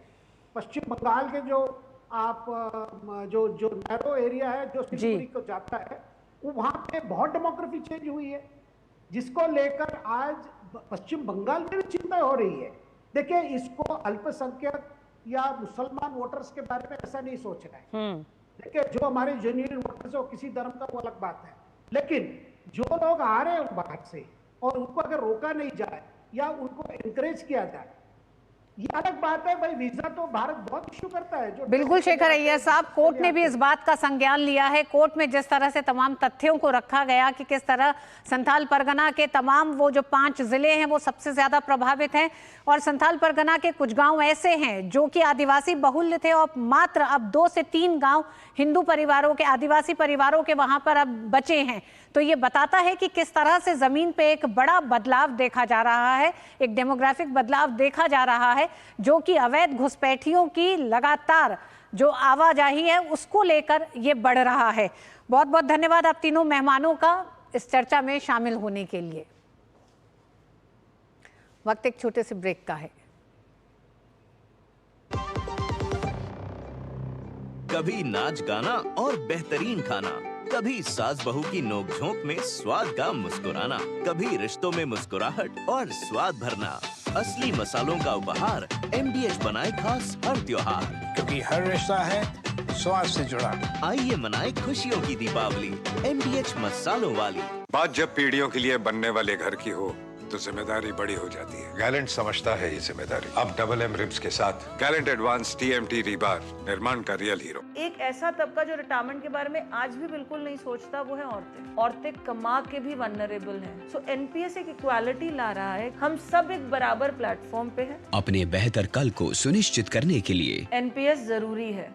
पश्चिम बंगाल के जो आप जो नैरो एरिया है जो सिलीगुड़ी को जाता है, वो वहां पे बहुत डेमोग्राफी चेंज हुई है, जिसको लेकर आज पश्चिम बंगाल में भी चिंता हो रही है। देखिए, इसको अल्पसंख्यक या मुसलमान वोटर्स के बारे में ऐसा नहीं सोच रहा है। देखिए, जो हमारे जेन्युइन वोटर्स हो किसी धर्म का, वो अलग बात है, लेकिन जो लोग आ रहे हैं बाहर से और उनको अगर रोका नहीं जाए या उनको एनकरेज किया जाए, ये अलग बात है। भाई वीजा तो भारत बहुत इश्यू करता है। जो बिल्कुल शेखर अय्यर साहब, कोर्ट ने भी इस बात का संज्ञान लिया है। कोर्ट में जिस तरह से तमाम तथ्यों को रखा गया कि किस तरह संथाल परगना के तमाम वो जो 5 जिले हैं वो सबसे ज्यादा प्रभावित हैं, और संथाल परगना के कुछ गांव ऐसे हैं जो कि आदिवासी बहुल्य थे और मात्र अब 2 से 3 गांव हिंदू परिवारों के, आदिवासी परिवारों के वहां पर अब बचे हैं। तो ये बताता है कि किस तरह से जमीन पे एक बड़ा बदलाव देखा जा रहा है, एक डेमोग्राफिक बदलाव देखा जा रहा है, जो कि अवैध घुसपैठियों की लगातार जो आवाजाही है उसको लेकर ये बढ़ रहा है। बहुत बहुत धन्यवाद आप तीनों मेहमानों का इस चर्चा में शामिल होने के लिए। वक्त एक छोटे से ब्रेक का है। कभी नाच गाना और बेहतरीन खाना, कभी सास बहू की नोक-झोंक में स्वाद का मुस्कुराना, कभी रिश्तों में मुस्कुराहट और स्वाद भरना। असली मसालों का उपहार MDH बनाए खास हर त्योहार, क्योंकि हर रिश्ता है स्वाद से जुड़ा। आइए मनाए खुशियों की दीपावली MDH मसालों वाली। बात जब पीढ़ियों के लिए बनने वाले घर की हो तो जिम्मेदारी बड़ी हो जाती है। गैलेंट समझता है ये जिम्मेदारी। अब डबल M रिब्स के साथ गैलेंट एडवांस TMT रीबार, निर्माण का रियल हीरो। एक ऐसा तबका जो रिटायरमेंट के बारे में आज भी बिल्कुल नहीं सोचता, वो है औरतें। औरतें कमा के भी वल्नरेबल हैं। सो NPS एक इक्वालिटी ला रहा है, हम सब एक बराबर प्लेटफॉर्म पे हैं। अपने बेहतर कल को सुनिश्चित करने के लिए NPS जरूरी है।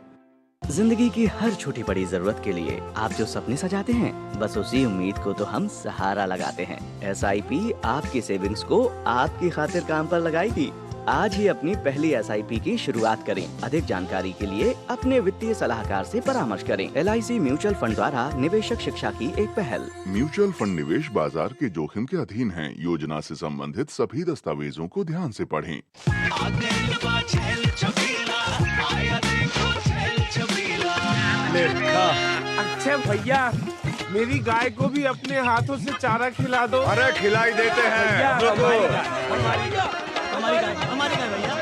जिंदगी की हर छोटी बड़ी जरूरत के लिए आप जो सपने सजाते हैं, बस उसी उम्मीद को तो हम सहारा लगाते हैं। SIP आपकी सेविंग्स को आपकी खातिर काम पर लगाएगी। आज ही अपनी पहली SIP की शुरुआत करें। अधिक जानकारी के लिए अपने वित्तीय सलाहकार से परामर्श करें। LIC म्यूचुअल फंड द्वारा निवेशक शिक्षा की एक पहल। म्यूचुअल फंड निवेश बाजार के जोखिम के अधीन हैं। योजना से संबंधित सभी दस्तावेजों को ध्यान से पढ़ें। अच्छा भैया, मेरी गाय को भी अपने हाथों से चारा खिला दो। अरे खिलाई देते हैं। हमारी गाय भैया।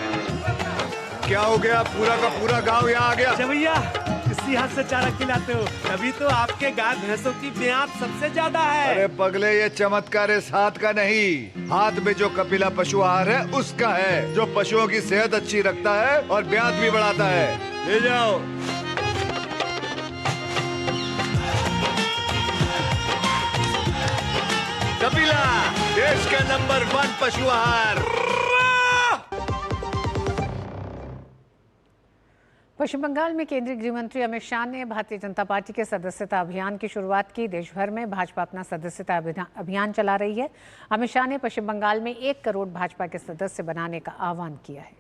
क्या हो गया, पूरा का पूरा गांव यहाँ आ गया? अच्छा भैया, इसी हाथ से चारा खिलाते हो, तभी तो आपके गाय भैंसों की ब्याज सबसे ज्यादा है। अरे पगले, ये चमत्कार इस हाथ का नहीं, हाथ में जो कपिला पशु आहार है उसका है, जो पशुओं की सेहत अच्छी रखता है और ब्याज भी बढ़ाता है। ले जाओ। कपिला, देश का नंबर 1 पशु आहार। पश्चिम बंगाल में केंद्रीय गृह मंत्री अमित शाह ने भारतीय जनता पार्टी के सदस्यता अभियान की शुरुआत की। देश भर में भाजपा अपना सदस्यता अभियान चला रही है। अमित शाह ने पश्चिम बंगाल में 1 करोड़ भाजपा के सदस्य बनाने का आह्वान किया है।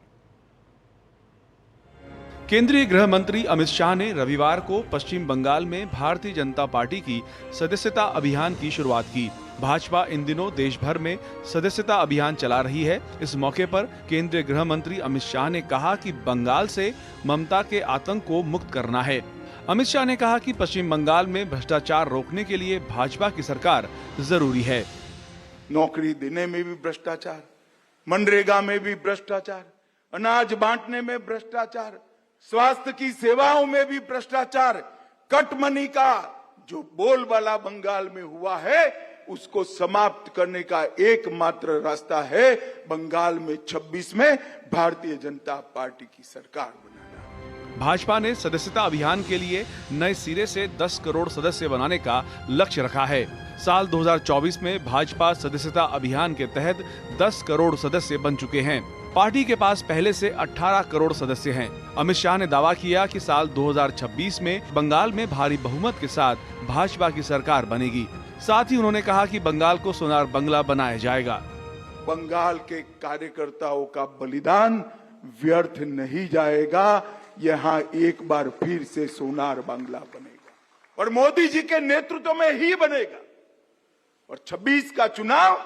केंद्रीय गृह मंत्री अमित शाह ने रविवार को पश्चिम बंगाल में भारतीय जनता पार्टी की सदस्यता अभियान की शुरुआत की। भाजपा इन दिनों देश भर में सदस्यता अभियान चला रही है। इस मौके पर केंद्रीय गृह मंत्री अमित शाह ने कहा कि बंगाल से ममता के आतंक को मुक्त करना है। अमित शाह ने कहा कि पश्चिम बंगाल में भ्रष्टाचार रोकने के लिए भाजपा की सरकार जरूरी है। नौकरी देने में भी भ्रष्टाचार, मनरेगा में भी भ्रष्टाचार, अनाज बांटने में भ्रष्टाचार, स्वास्थ्य की सेवाओं में भी भ्रष्टाचार। कट मनी का जो बोलबाला बंगाल में हुआ है उसको समाप्त करने का एकमात्र रास्ता है बंगाल में 26 में भारतीय जनता पार्टी की सरकार बनाना। भाजपा ने सदस्यता अभियान के लिए नए सिरे से 10 करोड़ सदस्य बनाने का लक्ष्य रखा है। साल 2024 में भाजपा सदस्यता अभियान के तहत 10 करोड़ सदस्य बन चुके हैं। पार्टी के पास पहले से 18 करोड़ सदस्य हैं। अमित शाह ने दावा किया कि साल 2026 में बंगाल में भारी बहुमत के साथ भाजपा की सरकार बनेगी। साथ ही उन्होंने कहा कि बंगाल को सोनार बंगला बनाया जाएगा। बंगाल के कार्यकर्ताओं का बलिदान व्यर्थ नहीं जाएगा। यहाँ एक बार फिर से सोनार बांग्ला बनेगा और मोदी जी के नेतृत्व में ही बनेगा। और 26 का चुनाव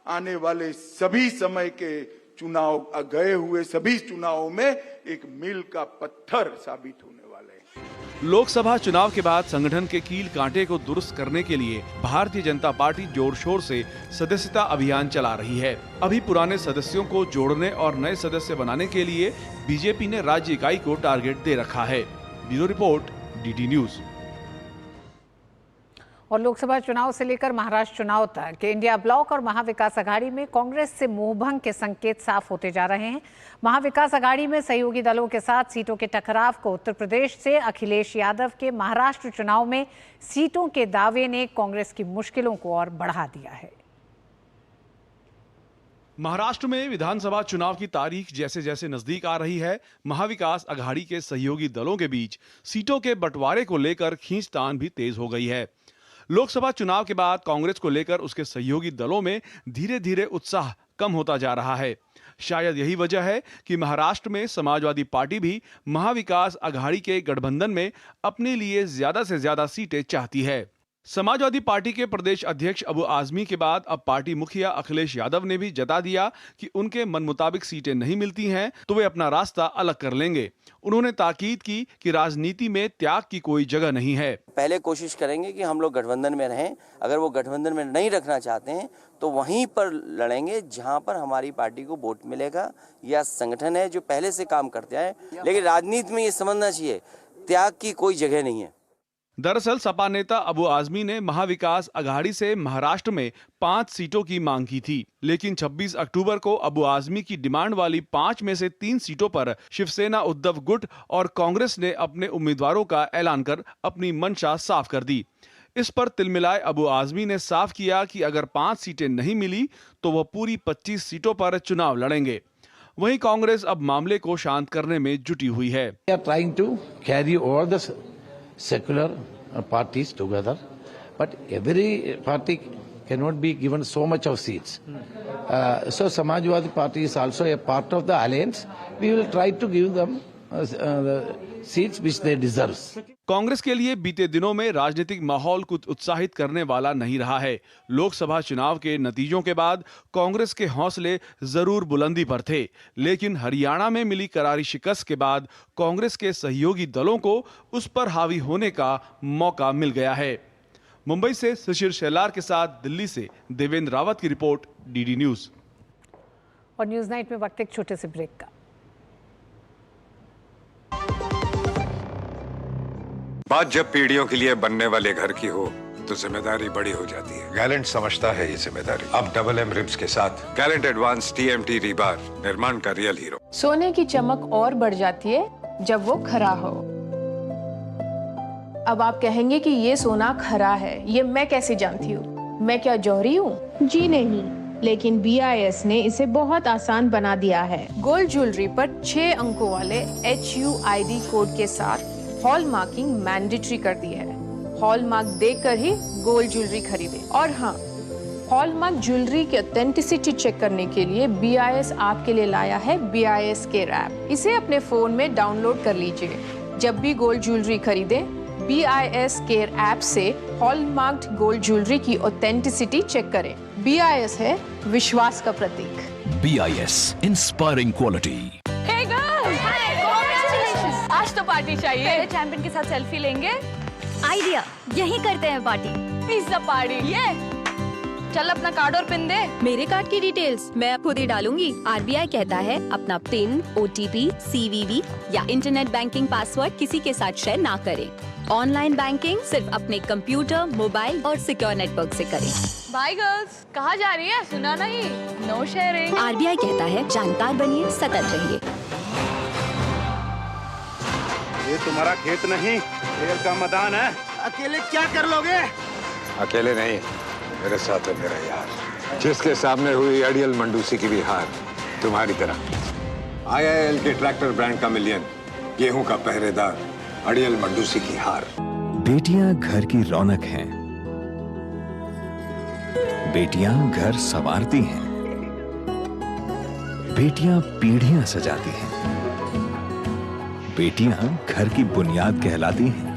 आने वाले सभी समय के चुनाव, गए हुए सभी चुनावों में एक मील का पत्थर साबित होने वाले हैं। लोकसभा चुनाव के बाद संगठन के कील कांटे को दुरुस्त करने के लिए भारतीय जनता पार्टी जोर शोर से सदस्यता अभियान चला रही है। अभी पुराने सदस्यों को जोड़ने और नए सदस्य बनाने के लिए बीजेपी ने राज्य इकाई को टारगेट दे रखा है। Bureau report, DD news. और लोकसभा चुनाव से लेकर महाराष्ट्र चुनाव तक इंडिया ब्लॉक और महाविकास अघाड़ी में कांग्रेस से मोहभंग के संकेत साफ होते जा रहे हैं। महाविकास अघाड़ी में सहयोगी दलों के साथ सीटों के टकराव को उत्तर प्रदेश से अखिलेश यादव के महाराष्ट्र चुनाव में सीटों के दावे ने कांग्रेस की मुश्किलों को और बढ़ा दिया है। महाराष्ट्र में विधानसभा चुनाव की तारीख जैसे जैसे नजदीक आ रही है, महाविकास अघाड़ी के सहयोगी दलों के बीच सीटों के बंटवारे को लेकर खींचतान भी तेज हो गई है। लोकसभा चुनाव के बाद कांग्रेस को लेकर उसके सहयोगी दलों में धीरे धीरे उत्साह कम होता जा रहा है। शायद यही वजह है कि महाराष्ट्र में समाजवादी पार्टी भी महाविकास अघाड़ी के गठबंधन में अपने लिए ज्यादा से ज्यादा सीटें चाहती है। समाजवादी पार्टी के प्रदेश अध्यक्ष अबू आजमी के बाद अब पार्टी मुखिया अखिलेश यादव ने भी जता दिया कि उनके मन मुताबिक सीटें नहीं मिलती हैं तो वे अपना रास्ता अलग कर लेंगे। उन्होंने ताकीद की कि राजनीति में त्याग की कोई जगह नहीं है। पहले कोशिश करेंगे कि हम लोग गठबंधन में रहें। अगर वो गठबंधन में नहीं रखना चाहते हैं तो वहीं पर लड़ेंगे जहां पर हमारी पार्टी को वोट मिलेगा या संगठन है जो पहले से काम करते आए। लेकिन राजनीति में ये समझना चाहिए त्याग की कोई जगह नहीं है। दरअसल सपा नेता अबू आजमी ने महाविकास अघाड़ी से महाराष्ट्र में 5 सीटों की मांग की थी, लेकिन 26 अक्टूबर को अबू आजमी की डिमांड वाली 5 में से 3 सीटों पर शिवसेना उद्धव गुट और कांग्रेस ने अपने उम्मीदवारों का ऐलान कर अपनी मंशा साफ कर दी। इस पर तिलमिलाए अबू आजमी ने साफ किया कि अगर 5 सीटें नहीं मिली तो वह पूरी 25 सीटों पर चुनाव लड़ेंगे। वहीं कांग्रेस अब मामले को शांत करने में जुटी हुई है। Secular parties together, but every party cannot be given so much of seats. So Samajwadi Party is also a part of the alliance. We will try to give them the seats which they deserve. Congress के लिए बीते दिनों में राजनीतिक माहौल कुछ उत्साहित करने वाला नहीं रहा है। लोकसभा चुनाव के नतीजों के बाद कांग्रेस के हौसले जरूर बुलंदी पर थे, लेकिन हरियाणा में मिली करारी शिकस्त के बाद कांग्रेस के सहयोगी दलों को उस पर हावी होने का मौका मिल गया है। मुंबई से शिशिर शेलार के साथ दिल्ली से देवेंद्र रावत की रिपोर्ट, डीडी न्यूज। और न्यूज नाइट में वक्त एक छोटे से ब्रेक का। बात जब पीढ़ियों के लिए बनने वाले घर की हो तो जिम्मेदारी बड़ी हो जाती है। गैलेंट समझता है ये जिम्मेदारी। अब डबल एम रिब्स के साथ गैलेंट एडवांस TMT रीबार, निर्माण का रियल हीरो। सोने की चमक और बढ़ जाती है जब वो खरा हो। अब आप कहेंगे कि ये सोना खरा है, ये मैं कैसे जानती हूँ? मैं क्या जौहरी हूँ? जी नहीं, लेकिन BIS ने इसे बहुत आसान बना दिया है। गोल्ड ज्वेलरी पर 6 अंकों वाले HUID कोड के साथ हॉल मार्किंग मैंडेटरी कर दी है। हॉल मार्क देखकर ही गोल्ड ज्वेलरी खरीदे। और हाँ, हॉल मार्क ज्वेलरी की ऑथेंटिसिटी चेक करने के लिए BIS आपके लिए लाया है BIS केयर ऐप। इसे अपने फोन में डाउनलोड कर लीजिए। जब भी गोल्ड ज्वेलरी खरीदे, BIS केयर ऐप से हॉल मार्क्ड गोल्ड ज्वेलरी की ऑथेंटिसिटी चेक करें। BIS है विश्वास का प्रतीक। BIS inspiring quality. आज तो पार्टी चाहिए। पहले चैंपियन के साथ सेल्फी लेंगे। आइडिया, यही करते हैं पार्टी। Pizza party. ये चल अपना कार्ड और पिन दे। मेरे कार्ड की डिटेल्स मैं खुद ही डालूंगी। आरबीआई कहता है अपना पिन, ओटीपी, सीवीवी या इंटरनेट बैंकिंग पासवर्ड किसी के साथ शेयर ना करें। ऑनलाइन बैंकिंग सिर्फ अपने कंप्यूटर, मोबाइल और सिक्योर नेटवर्क से करें। बाय गर्ल्स, कहाँ जा रही है? सुना नहीं, नो शेयरिंग। आरबीआई कहता है जानकार बनिए, सतर्क रहिए। ये तुम्हारा खेत नहीं, खेल का मैदान है। अकेले क्या कर लोगे? अकेले नहीं, मेरे साथ है मेरा यार, जिसके सामने हुई अड़ियल मंडूसी की भी हार तुम्हारी तरह। IIL के ट्रैक्टर ब्रांड का मिलियन, गेहूं का पहरेदार, अड़ियल मंडूसी की हार। बेटियां घर की रौनक हैं। बेटियां घर संवारती हैं। बेटियां पीढ़ियां सजाती हैं। बेटियां घर की बुनियाद कहलाती हैं।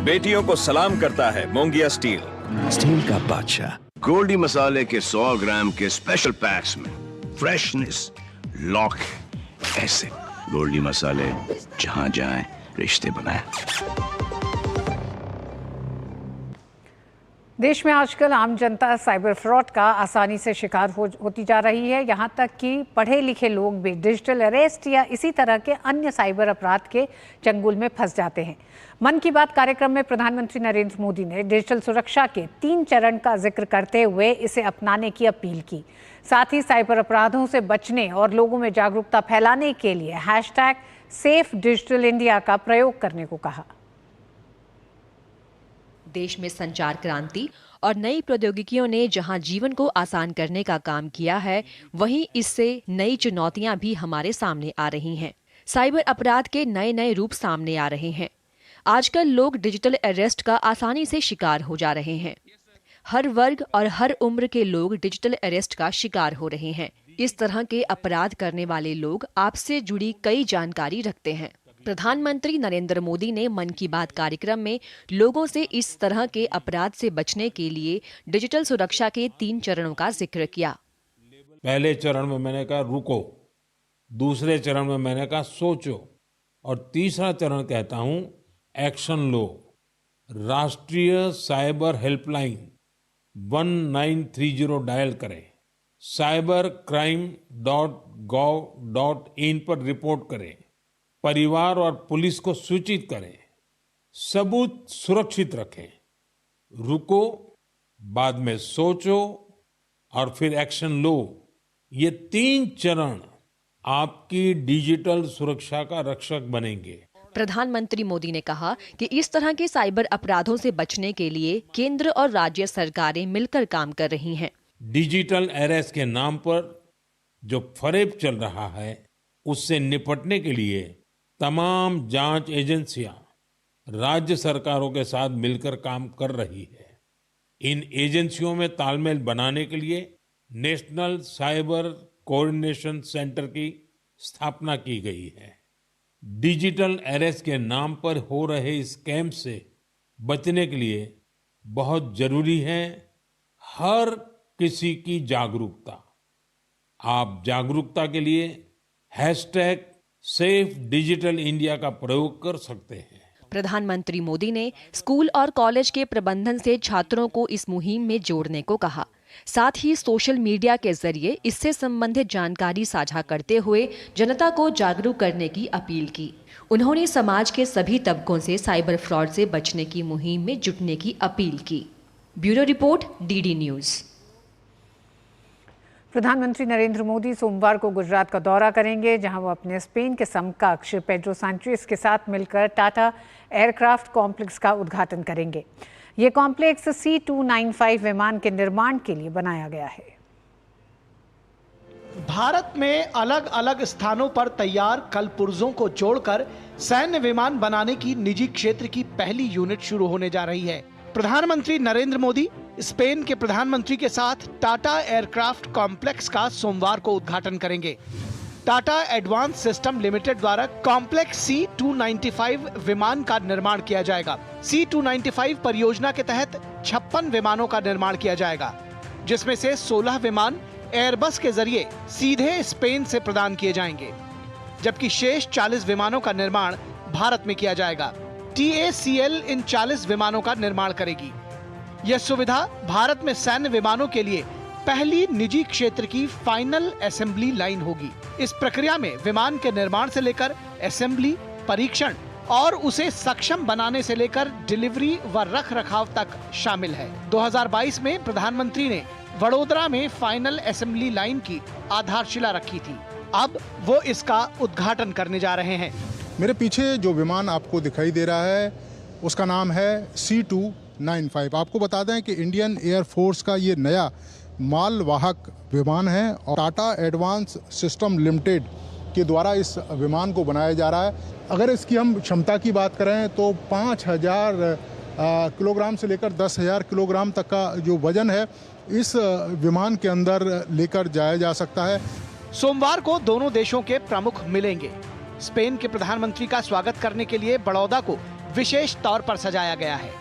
बेटियों को सलाम करता है मोंगिया स्टील, स्टील का बादशाह। गोल्डी मसाले के 100 ग्राम के स्पेशल पैक्स में फ्रेशनेस लॉक है। ऐसे गोल्डी मसाले जहां जाएं रिश्ते बनाएं। देश में आजकल आम जनता साइबर फ्रॉड का आसानी से शिकार होती जा रही है। यहाँ तक कि पढ़े लिखे लोग भी डिजिटल अरेस्ट या इसी तरह के अन्य साइबर अपराध के चंगुल में फंस जाते हैं। मन की बात कार्यक्रम में प्रधानमंत्री नरेंद्र मोदी ने डिजिटल सुरक्षा के 3 चरण का जिक्र करते हुए इसे अपनाने की अपील की। साथ ही साइबर अपराधों से बचने और लोगों में जागरूकता फैलाने के लिए #SafeDigitalIndia का प्रयोग करने को कहा। देश में संचार क्रांति और नई प्रौद्योगिकियों ने जहां जीवन को आसान करने का काम किया है, वहीं इससे नई चुनौतियां भी हमारे सामने आ रही हैं। साइबर अपराध के नए नए रूप सामने आ रहे हैं। आजकल लोग डिजिटल अरेस्ट का आसानी से शिकार हो जा रहे हैं। हर वर्ग और हर उम्र के लोग डिजिटल अरेस्ट का शिकार हो रहे हैं। इस तरह के अपराध करने वाले लोग आपसे जुड़ी कई जानकारी रखते हैं। प्रधानमंत्री नरेंद्र मोदी ने मन की बात कार्यक्रम में लोगों से इस तरह के अपराध से बचने के लिए डिजिटल सुरक्षा के 3 चरणों का जिक्र किया। पहले चरण में मैंने कहा रुको, दूसरे चरण में मैंने कहा सोचो, और तीसरा चरण कहता हूं एक्शन लो। राष्ट्रीय साइबर हेल्पलाइन 1930 डायल करें। cybercrime.gov.in पर रिपोर्ट करें। परिवार और पुलिस को सूचित करें। सबूत सुरक्षित रखें। रुको, बाद में सोचो और फिर एक्शन लो। ये 3 चरण आपकी डिजिटल सुरक्षा का रक्षक बनेंगे। प्रधानमंत्री मोदी ने कहा कि इस तरह के साइबर अपराधों से बचने के लिए केंद्र और राज्य सरकारें मिलकर काम कर रही हैं। डिजिटल अरेस्ट के नाम पर जो फरेब चल रहा है, उससे निपटने के लिए तमाम जांच एजेंसियां राज्य सरकारों के साथ मिलकर काम कर रही है। इन एजेंसियों में तालमेल बनाने के लिए नेशनल साइबर कोऑर्डिनेशन सेंटर की स्थापना की गई है। डिजिटल अरेस्ट के नाम पर हो रहे स्कैम से बचने के लिए बहुत जरूरी है हर किसी की जागरूकता। आप जागरूकता के लिए #SafeDigitalIndia का प्रयोग कर सकते हैं। प्रधानमंत्री मोदी ने स्कूल और कॉलेज के प्रबंधन से छात्रों को इस मुहिम में जोड़ने को कहा। साथ ही सोशल मीडिया के जरिए इससे संबंधित जानकारी साझा करते हुए जनता को जागरूक करने की अपील की। उन्होंने समाज के सभी तबकों से साइबर फ्रॉड से बचने की मुहिम में जुटने की अपील की। Bureau report, DD news. प्रधानमंत्री नरेंद्र मोदी सोमवार को गुजरात का दौरा करेंगे, जहां वो अपने स्पेन के समकक्ष पेड्रो सांचेज के साथ मिलकर टाटा एयरक्राफ्ट कॉम्प्लेक्स का उद्घाटन करेंगे। ये कॉम्प्लेक्स C295 विमान के निर्माण के लिए बनाया गया है। भारत में अलग अलग स्थानों पर तैयार कलपुर्जों को जोड़कर सैन्य विमान बनाने की निजी क्षेत्र की पहली यूनिट शुरू होने जा रही है। प्रधानमंत्री नरेंद्र मोदी स्पेन के प्रधानमंत्री के साथ टाटा एयरक्राफ्ट कॉम्प्लेक्स का सोमवार को उद्घाटन करेंगे। टाटा एडवांस सिस्टम लिमिटेड द्वारा कॉम्प्लेक्स C295 विमान का निर्माण किया जाएगा। C295 परियोजना के तहत 56 विमानों का निर्माण किया जाएगा, जिसमें से 16 विमान एयरबस के जरिए सीधे स्पेन से प्रदान किए जाएंगे, जबकि शेष 40 विमानों का निर्माण भारत में किया जाएगा। TACL इन 40 विमानों का निर्माण करेगी। यह सुविधा भारत में सैन्य विमानों के लिए पहली निजी क्षेत्र की फाइनल असेंबली लाइन होगी। इस प्रक्रिया में विमान के निर्माण से लेकर असेंबली, परीक्षण और उसे सक्षम बनाने से लेकर डिलीवरी व रखरखाव तक शामिल है। 2022 में प्रधानमंत्री ने वडोदरा में फाइनल असेंबली लाइन की आधारशिला रखी थी। अब वो इसका उद्घाटन करने जा रहे हैं। मेरे पीछे जो विमान आपको दिखाई दे रहा है उसका नाम है C295। आपको बता दें कि इंडियन एयर फोर्स का ये नया मालवाहक विमान है और टाटा एडवांस सिस्टम लिमिटेड के द्वारा इस विमान को बनाया जा रहा है। अगर इसकी हम क्षमता की बात करें तो 5000 किलोग्राम से लेकर 10,000 किलोग्राम तक का जो वजन है इस विमान के अंदर लेकर जाया जा सकता है। सोमवार को दोनों देशों के प्रमुख मिलेंगे। स्पेन के प्रधानमंत्री का स्वागत करने के लिए बड़ौदा को विशेष तौर पर सजाया गया है।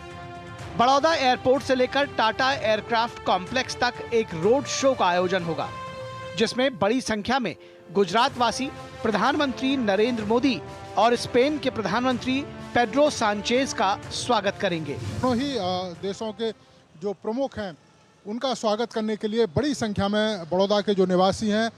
बड़ौदा एयरपोर्ट से लेकर टाटा एयरक्राफ्ट कॉम्प्लेक्स तक एक रोड शो का आयोजन होगा, जिसमें बड़ी संख्या में गुजरात वासी प्रधानमंत्री नरेंद्र मोदी और स्पेन के प्रधानमंत्री पेड्रो सांचेज का स्वागत करेंगे। दोनों ही देशों के जो प्रमुख हैं उनका स्वागत करने के लिए बड़ी संख्या में बड़ौदा के जो निवासी हैं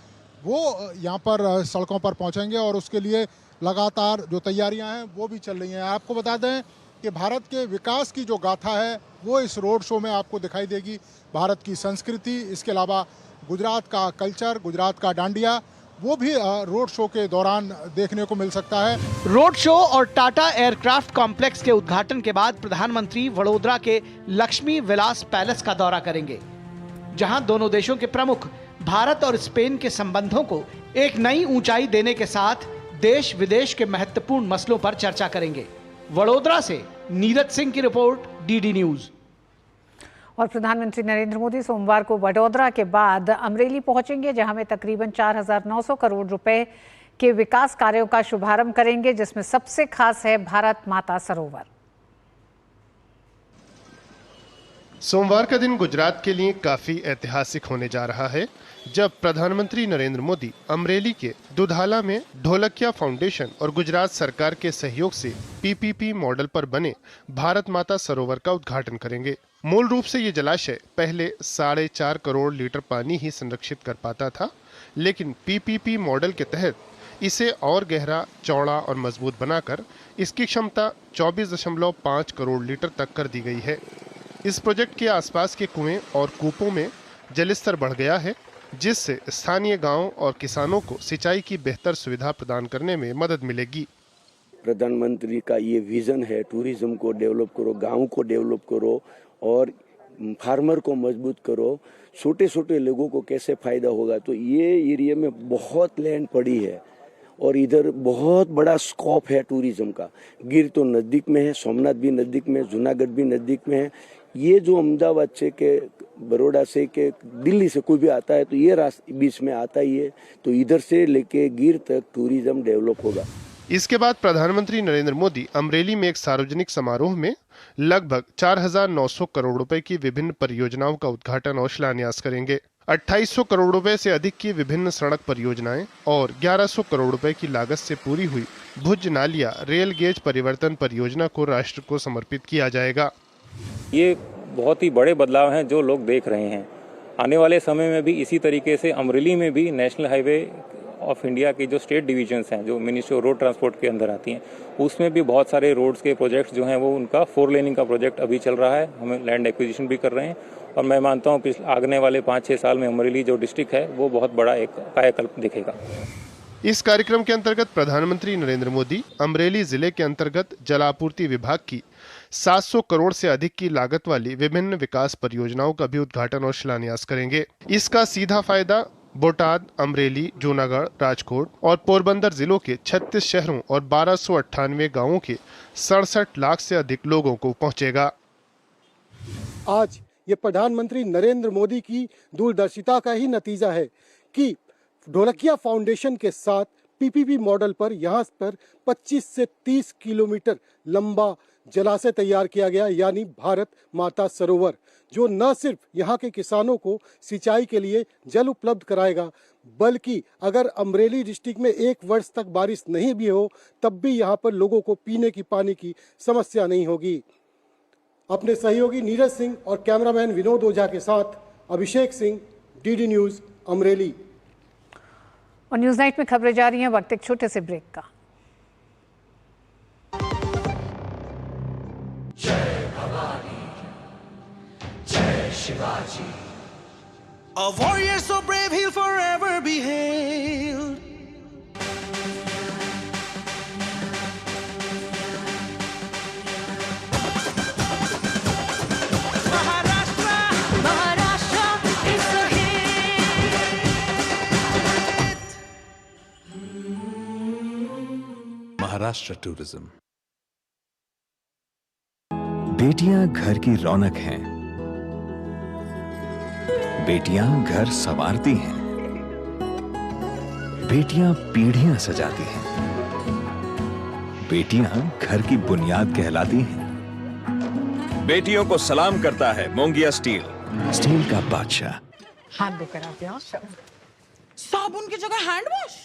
वो यहाँ पर सड़कों पर पहुँचेंगे और उसके लिए लगातार जो तैयारियां हैं वो भी चल रही हैं। आपको बता दें कि भारत के विकास की जो गाथा है वो इस रोड शो में आपको दिखाई देगी। भारत की संस्कृति, इसके अलावा गुजरात का कल्चर, गुजरात का डांडिया, वो भी रोड शो के दौरान देखने को मिल सकता है। रोड शो और टाटा एयरक्राफ्ट कॉम्प्लेक्स के उद्घाटन के बाद प्रधानमंत्री वडोदरा के लक्ष्मी विलास पैलेस का दौरा करेंगे, जहां दोनों देशों के प्रमुख भारत और स्पेन के संबंधों को एक नई ऊंचाई देने के साथ देश विदेश के महत्वपूर्ण मसलों पर चर्चा करेंगे। वडोदरा से नीरज सिंह की रिपोर्ट, डीडी न्यूज। और प्रधानमंत्री नरेंद्र मोदी सोमवार को वडोदरा के बाद अमरेली पहुंचेंगे, जहां में तकरीबन 4,900 करोड़ रुपए के विकास कार्यों का शुभारंभ करेंगे, जिसमें सबसे खास है भारत माता सरोवर। सोमवार का दिन गुजरात के लिए काफी ऐतिहासिक होने जा रहा है, जब प्रधानमंत्री नरेंद्र मोदी अमरेली के दुधाला में ढोलकिया फाउंडेशन और गुजरात सरकार के सहयोग से पीपीपी मॉडल पर बने भारत माता सरोवर का उद्घाटन करेंगे। मूल रूप से ये जलाशय पहले 4.5 करोड़ लीटर पानी ही संरक्षित कर पाता था, लेकिन पीपीपी मॉडल के तहत इसे और गहरा, चौड़ा और मजबूत बनाकर इसकी क्षमता 24.5 करोड़ लीटर तक कर दी गई है। इस प्रोजेक्ट के आसपास के कुएं और कूपों में जलस्तर बढ़ गया है, जिससे स्थानीय गांवों और किसानों को सिंचाई की बेहतर सुविधा प्रदान करने में मदद मिलेगी। प्रधानमंत्री का ये विजन है, टूरिज्म को डेवलप करो, गांव को डेवलप करो और फार्मर को मजबूत करो, छोटे छोटे लोगों को कैसे फायदा होगा। तो ये एरिया में बहुत लैंड पड़ी है और इधर बहुत बड़ा स्कोप है टूरिज्म का। गिर तो नज़दीक में है, सोमनाथ भी नज़दीक में, जूनागढ़ भी नज़दीक में है। ये जो अहमदाबाद से के, बड़ौदा से के, दिल्ली से कोई भी आता है तो ये रास्ते बीच में आता ही है, तो इधर से लेके गिर तक टूरिज्म डेवलप होगा। इसके बाद प्रधानमंत्री नरेंद्र मोदी अमरेली में एक सार्वजनिक समारोह में लगभग 4,900 करोड़ रुपए की विभिन्न परियोजनाओं का उद्घाटन और शिलान्यास करेंगे। 2,800 करोड़ रुपए से अधिक की विभिन्न सड़क परियोजनाएं और 1,100 करोड़ रुपए की लागत से पूरी हुई भुज नालिया रेल गेज परिवर्तन परियोजना को राष्ट्र को समर्पित किया जाएगा। ये बहुत ही बड़े बदलाव हैं जो लोग देख रहे हैं। आने वाले समय में भी इसी तरीके से अमरेली में भी नेशनल हाईवे ऑफ इंडिया की जो स्टेट डिवीजन्स हैं, जो मिनिस्ट्री ऑफ रोड ट्रांसपोर्ट के अंदर आती हैं, उसमें भी बहुत सारे रोड्स के प्रोजेक्ट्स जो हैं वो उनका 4 लेनिंग का प्रोजेक्ट अभी चल रहा है। हमें लैंड एक्विजिशन भी कर रहे हैं और मैं मानता हूँ आगने वाले 5-6 साल में अमरेली जो डिस्ट्रिक्ट है वो बहुत बड़ा एक कायाकल्प दिखेगा। इस कार्यक्रम के अंतर्गत प्रधानमंत्री नरेंद्र मोदी अमरेली जिले के अंतर्गत जलापूर्ति विभाग की 700 करोड़ से अधिक की लागत वाली विभिन्न विकास परियोजनाओं का भी उद्घाटन और शिलान्यास करेंगे। इसका सीधा फायदा बोटाद, अमरेली, जूनागढ़, राजकोट और पोरबंदर जिलों के 36 शहरों और 1298 गांवों के 67 लाख से अधिक लोगों को पहुंचेगा। आज ये प्रधानमंत्री नरेंद्र मोदी की दूरदर्शिता का ही नतीजा है कि ढोलकिया फाउंडेशन के साथ पीपीपी मॉडल पर यहाँ पर 25 से 30 किलोमीटर लंबा जलाशय तैयार किया गया, यानी भारत माता सरोवर, जो न सिर्फ यहाँ के किसानों को सिंचाई के लिए जल उपलब्ध कराएगा, बल्कि अगर अमरेली डिस्ट्रिक्ट में 1 वर्ष तक बारिश नहीं भी हो तब भी यहाँ पर लोगों को पीने की पानी की समस्या नहीं होगी। अपने सहयोगी नीरज सिंह और कैमरामैन विनोद ओझा के साथ अभिषेक सिंह, डीडी न्यूज, अमरेली। और न्यूज नाइट में खबरें जा रही हैं, वक्त एक छोटे से ब्रेक का। जय भवानी, जय Shivaji. A warrior so brave he'll forever be hailed. Maharashtra, Maharashtra is the hit. Maharashtra tourism. बेटियां घर की रौनक हैं, बेटियां घर संवारती हैं, बेटियां पीढ़ियां सजाती हैं, बेटियां घर की बुनियाद कहलाती हैं। बेटियों को सलाम करता है मोंगिया स्टील, स्टील का बादशाह। हाथ धोकर आप यहाँ साबुन की जगह हैंड वॉश।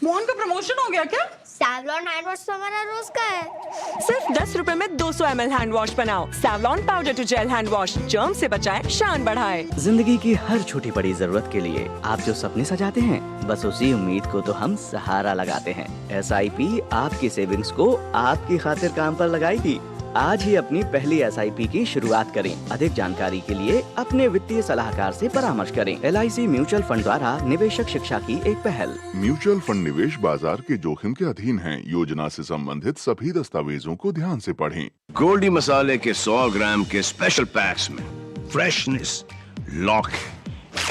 मोहन का प्रमोशन हो गया क्या? सैवलॉन हैंड वॉश तो हमारा रोज का है। सिर्फ 10 रुपए में 200 ml हैंड वॉश बनाओ। Savlon powder to gel hand wash, germ से बचाए, शान बढ़ाए। जिंदगी की हर छोटी बड़ी जरूरत के लिए आप जो सपने सजाते हैं, बस उसी उम्मीद को तो हम सहारा लगाते हैं। SIP आपकी सेविंग्स को आपकी खातिर काम पर लगाएगी। आज ही अपनी पहली SIP की शुरुआत करें। अधिक जानकारी के लिए अपने वित्तीय सलाहकार से परामर्श करें। LIC म्यूचुअल फंड द्वारा निवेशक शिक्षा की एक पहल। म्यूचुअल फंड निवेश बाजार के जोखिम के अधीन है। योजना से संबंधित सभी दस्तावेजों को ध्यान से पढ़ें। गोल्डी मसाले के 100 ग्राम के स्पेशल पैक्स में फ्रेशनेस, लॉक,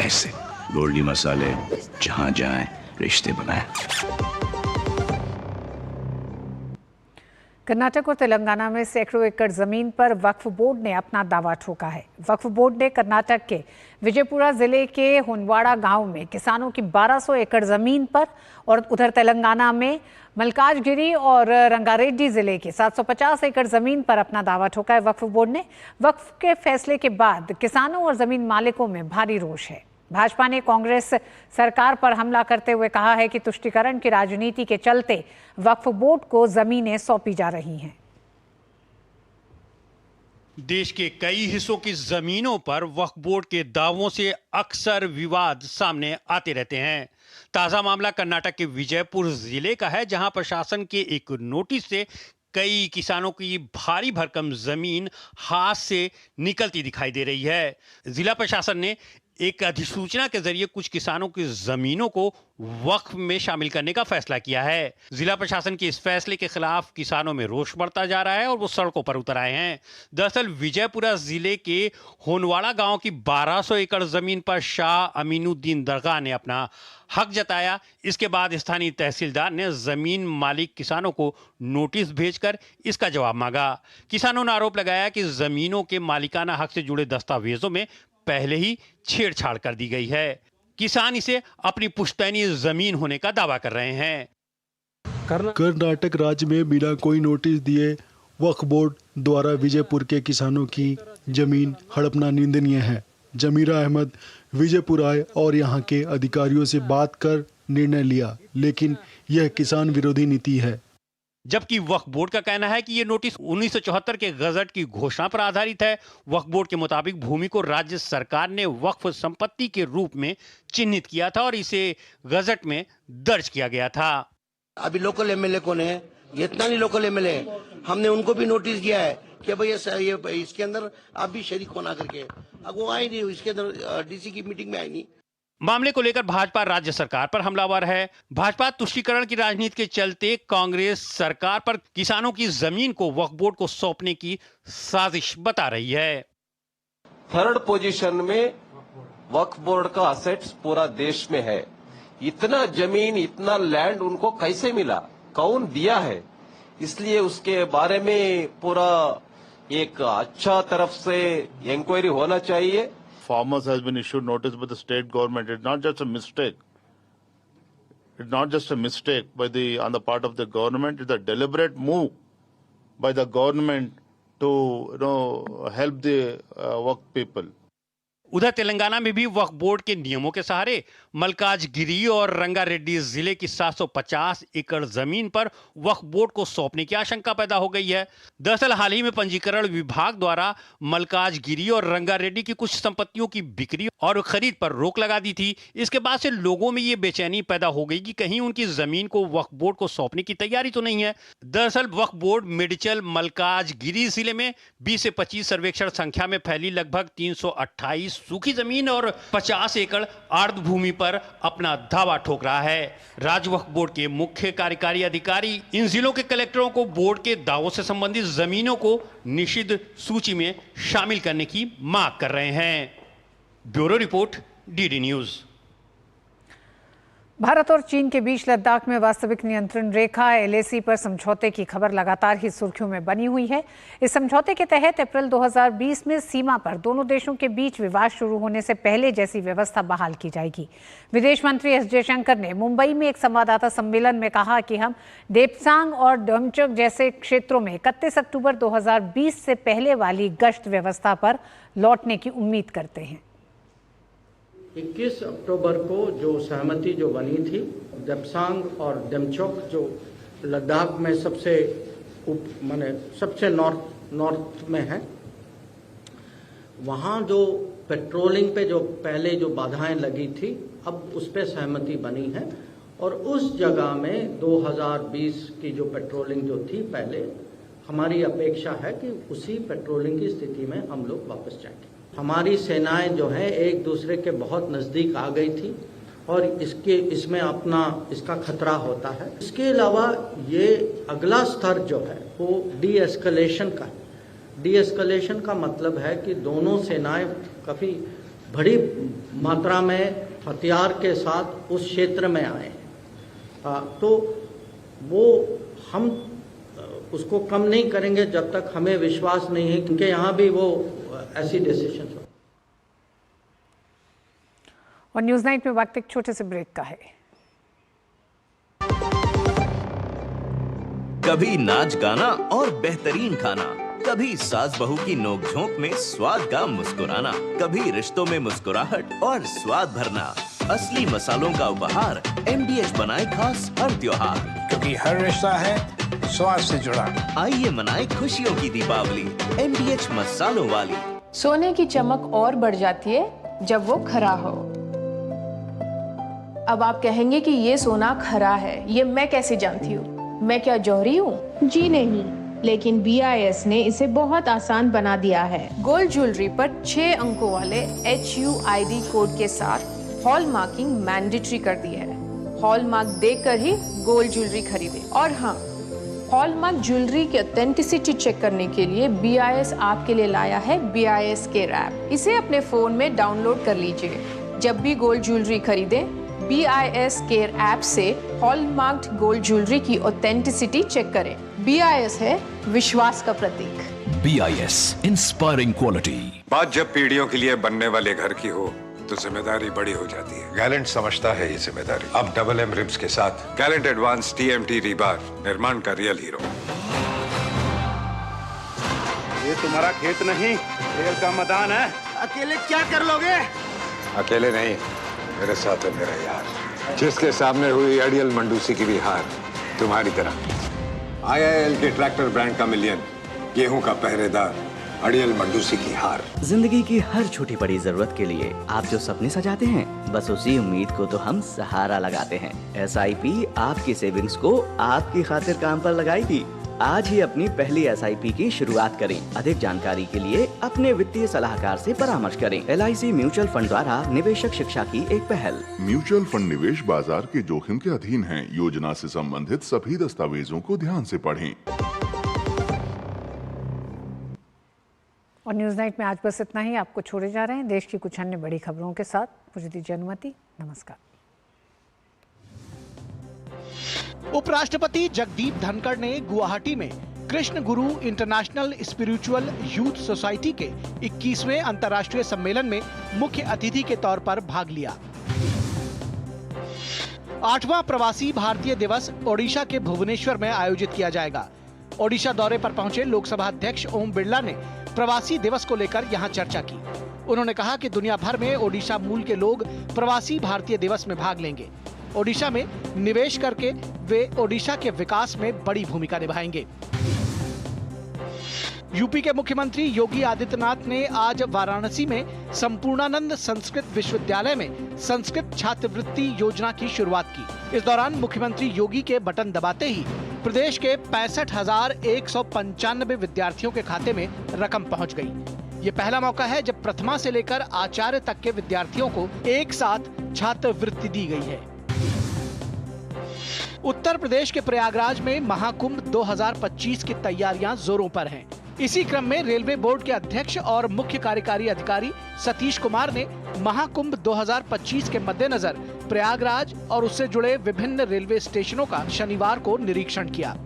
एसिड। गोल्डी मसाले, जहाँ जाएं रिश्ते बनाएं। कर्नाटक और तेलंगाना में सैकड़ों एकड़ जमीन पर वक्फ बोर्ड ने अपना दावा ठोका है। वक्फ बोर्ड ने कर्नाटक के विजयपुरा जिले के हुनवाड़ा गांव में किसानों की 1200 एकड़ जमीन पर और उधर तेलंगाना में मलकाजगिरी और रंगारेड्डी जिले के 750 एकड़ जमीन पर अपना दावा ठोका है। वक्फ बोर्ड ने वक्फ के फैसले के बाद किसानों और जमीन मालिकों में भारी रोष है। भाजपा ने कांग्रेस सरकार पर हमला करते हुए कहा है कि तुष्टीकरण की राजनीति के चलते वक्फ बोर्ड को जमीनें सौंपी जा रही हैं। देश के कई हिस्सों की जमीनों पर वक्फ बोर्ड के दावों से अक्सर विवाद सामने आते रहते हैं। ताजा मामला कर्नाटक के विजयपुर जिले का है, जहां प्रशासन के एक नोटिस से कई किसानों की भारी भरकम जमीन हाथ से निकलती दिखाई दे रही है। जिला प्रशासन ने एक अधिसूचना के जरिए कुछ किसानों की जमीनों को वक्फ में शामिल करने का फैसला किया है। जिला प्रशासन के इस फैसले के खिलाफ किसानों में रोष बढ़ता जा रहा है और वो सड़कों पर उतर आए हैं। दरअसल विजयपुरा जिले के होनवाड़ा गांव की 1200 एकड़ जमीन पर शाह अमीनुद्दीन दरगाह ने अपना हक जताया। इसके बाद स्थानीय तहसीलदार ने जमीन मालिक किसानों को नोटिस भेजकर इसका जवाब मांगा। किसानों ने आरोप लगाया कि जमीनों के मालिकाना हक से जुड़े दस्तावेजों में पहले ही छेड़छाड़ कर दी गई है। किसान इसे अपनी पुश्तैनी जमीन होने का दावा कर रहे हैं। कर्नाटक राज्य में बिना कोई नोटिस दिए वक्फ बोर्ड द्वारा विजयपुर के किसानों की जमीन हड़पना निंदनीय है। जमीरा अहमद विजयपुर आए और यहाँ के अधिकारियों से बात कर निर्णय लिया, लेकिन यह किसान विरोधी नीति है। जबकि वक्फ बोर्ड का कहना है कि ये नोटिस 1974 के गजट की घोषणा पर आधारित है। वक्फ बोर्ड के मुताबिक भूमि को राज्य सरकार ने वक्फ संपत्ति के रूप में चिन्हित किया था और इसे गजट में दर्ज किया गया था। अभी लोकल एमएलए कौन है? जितना नहीं लोकल एमएलए हमने उनको भी नोटिस किया है कि भाई ये इसके अंदर आप भी शरीक होना करके, अब वो आए नहीं, इसके अंदर डीसी की मीटिंग में आए नहीं। मामले को लेकर भाजपा राज्य सरकार पर हमलावर है। भाजपा तुष्टीकरण की राजनीति के चलते कांग्रेस सरकार पर किसानों की जमीन को वक्फ बोर्ड को सौंपने की साजिश बता रही है। थर्ड पोजीशन में वक्फ बोर्ड का असेट्स पूरा देश में है। इतना जमीन, इतना लैंड उनको कैसे मिला, कौन दिया है? इसलिए उसके बारे में पूरा एक अच्छा तरफ से इंक्वायरी होना चाहिए। Farmers has been issued notice by the state government. It's not just a mistake. It's not just a mistake on the part of the government. It's a deliberate move by the government to help the work people. उधर तेलंगाना में भी वक्फ board के नियमों के सहारे मल्काजगिरी और रंगारेड्डी जिले की 750 एकड़ जमीन पर वक्फ बोर्ड को सौंपने की आशंका पैदा हो गई है। दरअसल हाल ही में पंजीकरण विभाग द्वारा मल्काजगिरी और रंगारेड्डी की कुछ संपत्तियों की बिक्री और खरीद पर रोक लगा दी थी। इसके बाद से लोगों में ये बेचैनी पैदा हो गई कि कहीं उनकी जमीन को वक्फ बोर्ड को सौंपने की तैयारी तो नहीं है। दरअसल वक्फ बोर्ड मेडिचल मल्काजगिरी जिले में 20 से 25 सर्वेक्षण संख्या में फैली लगभग 328 सूखी जमीन और 50 एकड़ आर्द्र भूमि पर अपना दावा ठोक रहा है। राज्य वक्फ बोर्ड के मुख्य कार्यकारी अधिकारी इन जिलों के कलेक्टरों को बोर्ड के दावों से संबंधित जमीनों को निषिद्ध सूची में शामिल करने की मांग कर रहे हैं। Bureau report, DD news. Bharat और चीन के बीच लद्दाख में वास्तविक नियंत्रण रेखा LAC पर समझौते की खबर लगातार ही सुर्खियों में बनी हुई है। इस समझौते के तहत अप्रैल 2020 में सीमा पर दोनों देशों के बीच विवाद शुरू होने से पहले जैसी व्यवस्था बहाल की जाएगी। विदेश मंत्री S जयशंकर ने मुंबई में एक संवाददाता सम्मेलन में कहा कि हम देपसांग और डमचक जैसे क्षेत्रों में 31 अक्टूबर 2020 से पहले वाली गश्त व्यवस्था पर लौटने की उम्मीद करते हैं। 21 अक्टूबर को जो सहमति जो बनी थी, देपसांग और डमचौक जो लद्दाख में सबसे नॉर्थ में है, वहाँ जो पेट्रोलिंग पे जो पहले जो बाधाएं लगी थी, अब उस पे सहमति बनी है और उस जगह में 2020 की जो पेट्रोलिंग जो थी पहले, हमारी अपेक्षा है कि उसी पेट्रोलिंग की स्थिति में हम लोग वापस जाएंगे। हमारी सेनाएं जो है एक दूसरे के बहुत नज़दीक आ गई थी और इसमें इसका खतरा होता है। इसके अलावा ये अगला स्तर जो है वो डी एस्केलेशन का है। डी एस्केलेशन का मतलब है कि दोनों सेनाएं काफ़ी बड़ी मात्रा में हथियार के साथ उस क्षेत्र में आए, तो वो हम उसको कम नहीं करेंगे जब तक हमें विश्वास नहीं है, क्योंकि यहाँ भी वो ऐसी डिसीजन हो। और न्यूज़ नाइट में वक्त एक छोटे से ब्रेक का है। कभी नाच गाना और बेहतरीन खाना, कभी सास बहू की नोक-झोंक में स्वाद का मुस्कुराना, कभी रिश्तों में मुस्कुराहट और स्वाद भरना। असली मसालों का उपहार MDH बनाए खास हर त्योहार, क्योंकि हर रिश्ता है स्वाद से जुड़ा। आइए मनाए खुशियों की दीपावली MDH मसालों वाली। सोने की चमक और बढ़ जाती है जब वो खरा हो। अब आप कहेंगे कि ये सोना खरा है, ये मैं कैसे जानती हूँ? मैं क्या जौहरी हूँ? जी नहीं, लेकिन BIS ने इसे बहुत आसान बना दिया है। गोल्ड ज्वेलरी पर 6 अंकों वाले HUID कोड के साथ हॉल मार्किंग मैंडेटरी कर दी है। हॉल मार्क देकर ही गोल्ड ज्वेलरी खरीदे। और हाँ, हॉलमार्क ज्वेलरी की ऑथेंटिसिटी चेक करने के लिए BIS आपके लिए लाया है BIS केयर ऐप। इसे अपने फोन में डाउनलोड कर लीजिए। जब भी गोल्ड ज्वेलरी खरीदें, BIS केयर ऐप से हॉलमार्क्ड गोल्ड ज्वेलरी की ऑथेंटिसिटी चेक करें। BIS है विश्वास का प्रतीक। BIS inspiring quality. बात जब पीढ़ियों के लिए बनने वाले घर की हो तो जिम्मेदारी बड़ी हो जाती है। गैलेंट समझता है ये जिम्मेदारी। अब डबल M रिब्स के साथ गैलेंट एडवांस TMT रीबार, निर्माण का रियल हीरो। ये तुम्हारा खेत नहीं, खेल का मैदान है। अकेले क्या कर लोगे? अकेले नहीं, मेरे साथ है मेरा यार, जिसके सामने हुई अड़ियल मंडूसी की भी हार तुम्हारी तरह। IIL के ट्रैक्टर ब्रांड का मिलियन, गेहूं का पहरेदार अड़ियल मंडूसी की हार। जिंदगी की हर छोटी बड़ी जरूरत के लिए आप जो सपने सजाते हैं, बस उसी उम्मीद को तो हम सहारा लगाते हैं। SIP आपकी सेविंग्स को आपकी खातिर काम पर लगाएगी। आज ही अपनी पहली SIP की शुरुआत करें। अधिक जानकारी के लिए अपने वित्तीय सलाहकार से परामर्श करें। LIC म्यूचुअल फंड द्वारा निवेशक शिक्षा की एक पहल। म्यूचुअल फंड निवेश बाजार के जोखिम के अधीन है। योजना से संबंधित सभी दस्तावेजों को ध्यान से पढ़ें। और न्यूज़ नाइट में आज बस इतना ही। आपको छोड़े जा रहे हैं देश की कुछ अन्य बड़ी खबरों के साथ। मुझे दीजिए अनुमति। नमस्कार। उपराष्ट्रपति जगदीप धनखड़ ने गुवाहाटी में कृष्ण गुरु इंटरनेशनल स्पिरिचुअल यूथ सोसाइटी के 21वें अंतर्राष्ट्रीय सम्मेलन में मुख्य अतिथि के तौर पर भाग लिया। 8वां प्रवासी भारतीय दिवस ओडिशा के भुवनेश्वर में आयोजित किया जाएगा। ओडिशा दौरे पर पहुंचे लोकसभा अध्यक्ष ओम बिरला ने प्रवासी दिवस को लेकर यहां चर्चा की। उन्होंने कहा कि दुनिया भर में ओडिशा मूल के लोग प्रवासी भारतीय दिवस में भाग लेंगे। ओडिशा में निवेश करके वे ओडिशा के विकास में बड़ी भूमिका निभाएंगे। यूपी के मुख्यमंत्री योगी आदित्यनाथ ने आज वाराणसी में संपूर्णानंद संस्कृत विश्वविद्यालय में संस्कृत छात्रवृत्ति योजना की शुरुआत की। इस दौरान मुख्यमंत्री योगी के बटन दबाते ही प्रदेश के 65,195 विद्यार्थियों के खाते में रकम पहुंच गई। ये पहला मौका है जब प्रथमा से लेकर आचार्य तक के विद्यार्थियों को एक साथ छात्रवृत्ति दी गई है। उत्तर प्रदेश के प्रयागराज में महाकुंभ 2025 की तैयारियां जोरों पर हैं। इसी क्रम में रेलवे बोर्ड के अध्यक्ष और मुख्य कार्यकारी अधिकारी सतीश कुमार ने महाकुंभ 2025 के मद्देनजर प्रयागराज और उससे जुड़े विभिन्न रेलवे स्टेशनों का शनिवार को निरीक्षण किया।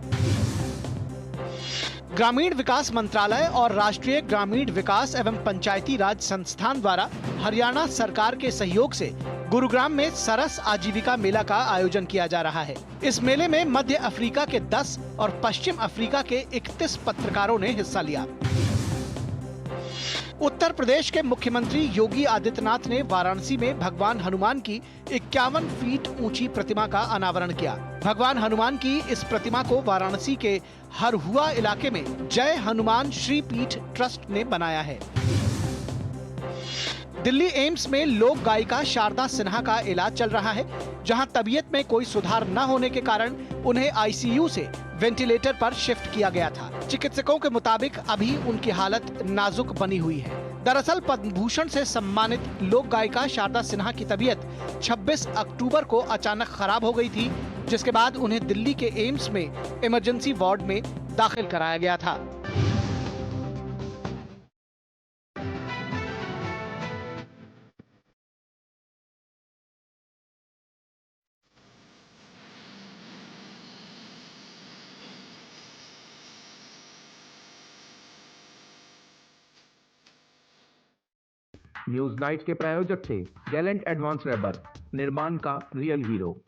ग्रामीण विकास मंत्रालय और राष्ट्रीय ग्रामीण विकास एवं पंचायती राज संस्थान द्वारा हरियाणा सरकार के सहयोग से गुरुग्राम में सरस आजीविका मेला का आयोजन किया जा रहा है। इस मेले में मध्य अफ्रीका के 10 और पश्चिम अफ्रीका के 31 पत्रकारों ने हिस्सा लिया। उत्तर प्रदेश के मुख्यमंत्री योगी आदित्यनाथ ने वाराणसी में भगवान हनुमान की 51 फीट ऊंची प्रतिमा का अनावरण किया। भगवान हनुमान की इस प्रतिमा को वाराणसी के हरहुआ इलाके में जय हनुमान श्री पीठ ट्रस्ट ने बनाया है। दिल्ली एम्स में लोक गायिका शारदा सिन्हा का इलाज चल रहा है, जहां तबीयत में कोई सुधार न होने के कारण उन्हें आईसीयू से वेंटिलेटर पर शिफ्ट किया गया था। चिकित्सकों के मुताबिक अभी उनकी हालत नाजुक बनी हुई है। दरअसल पद्म भूषण से सम्मानित लोक गायिका शारदा सिन्हा की तबीयत 26 अक्टूबर को अचानक खराब हो गई थी, जिसके बाद उन्हें दिल्ली के एम्स में इमरजेंसी वार्ड में दाखिल कराया गया था। न्यूज नाइट के प्रायोजक थे गैलेंट एडवांस रबर, निर्माण का रियल हीरो।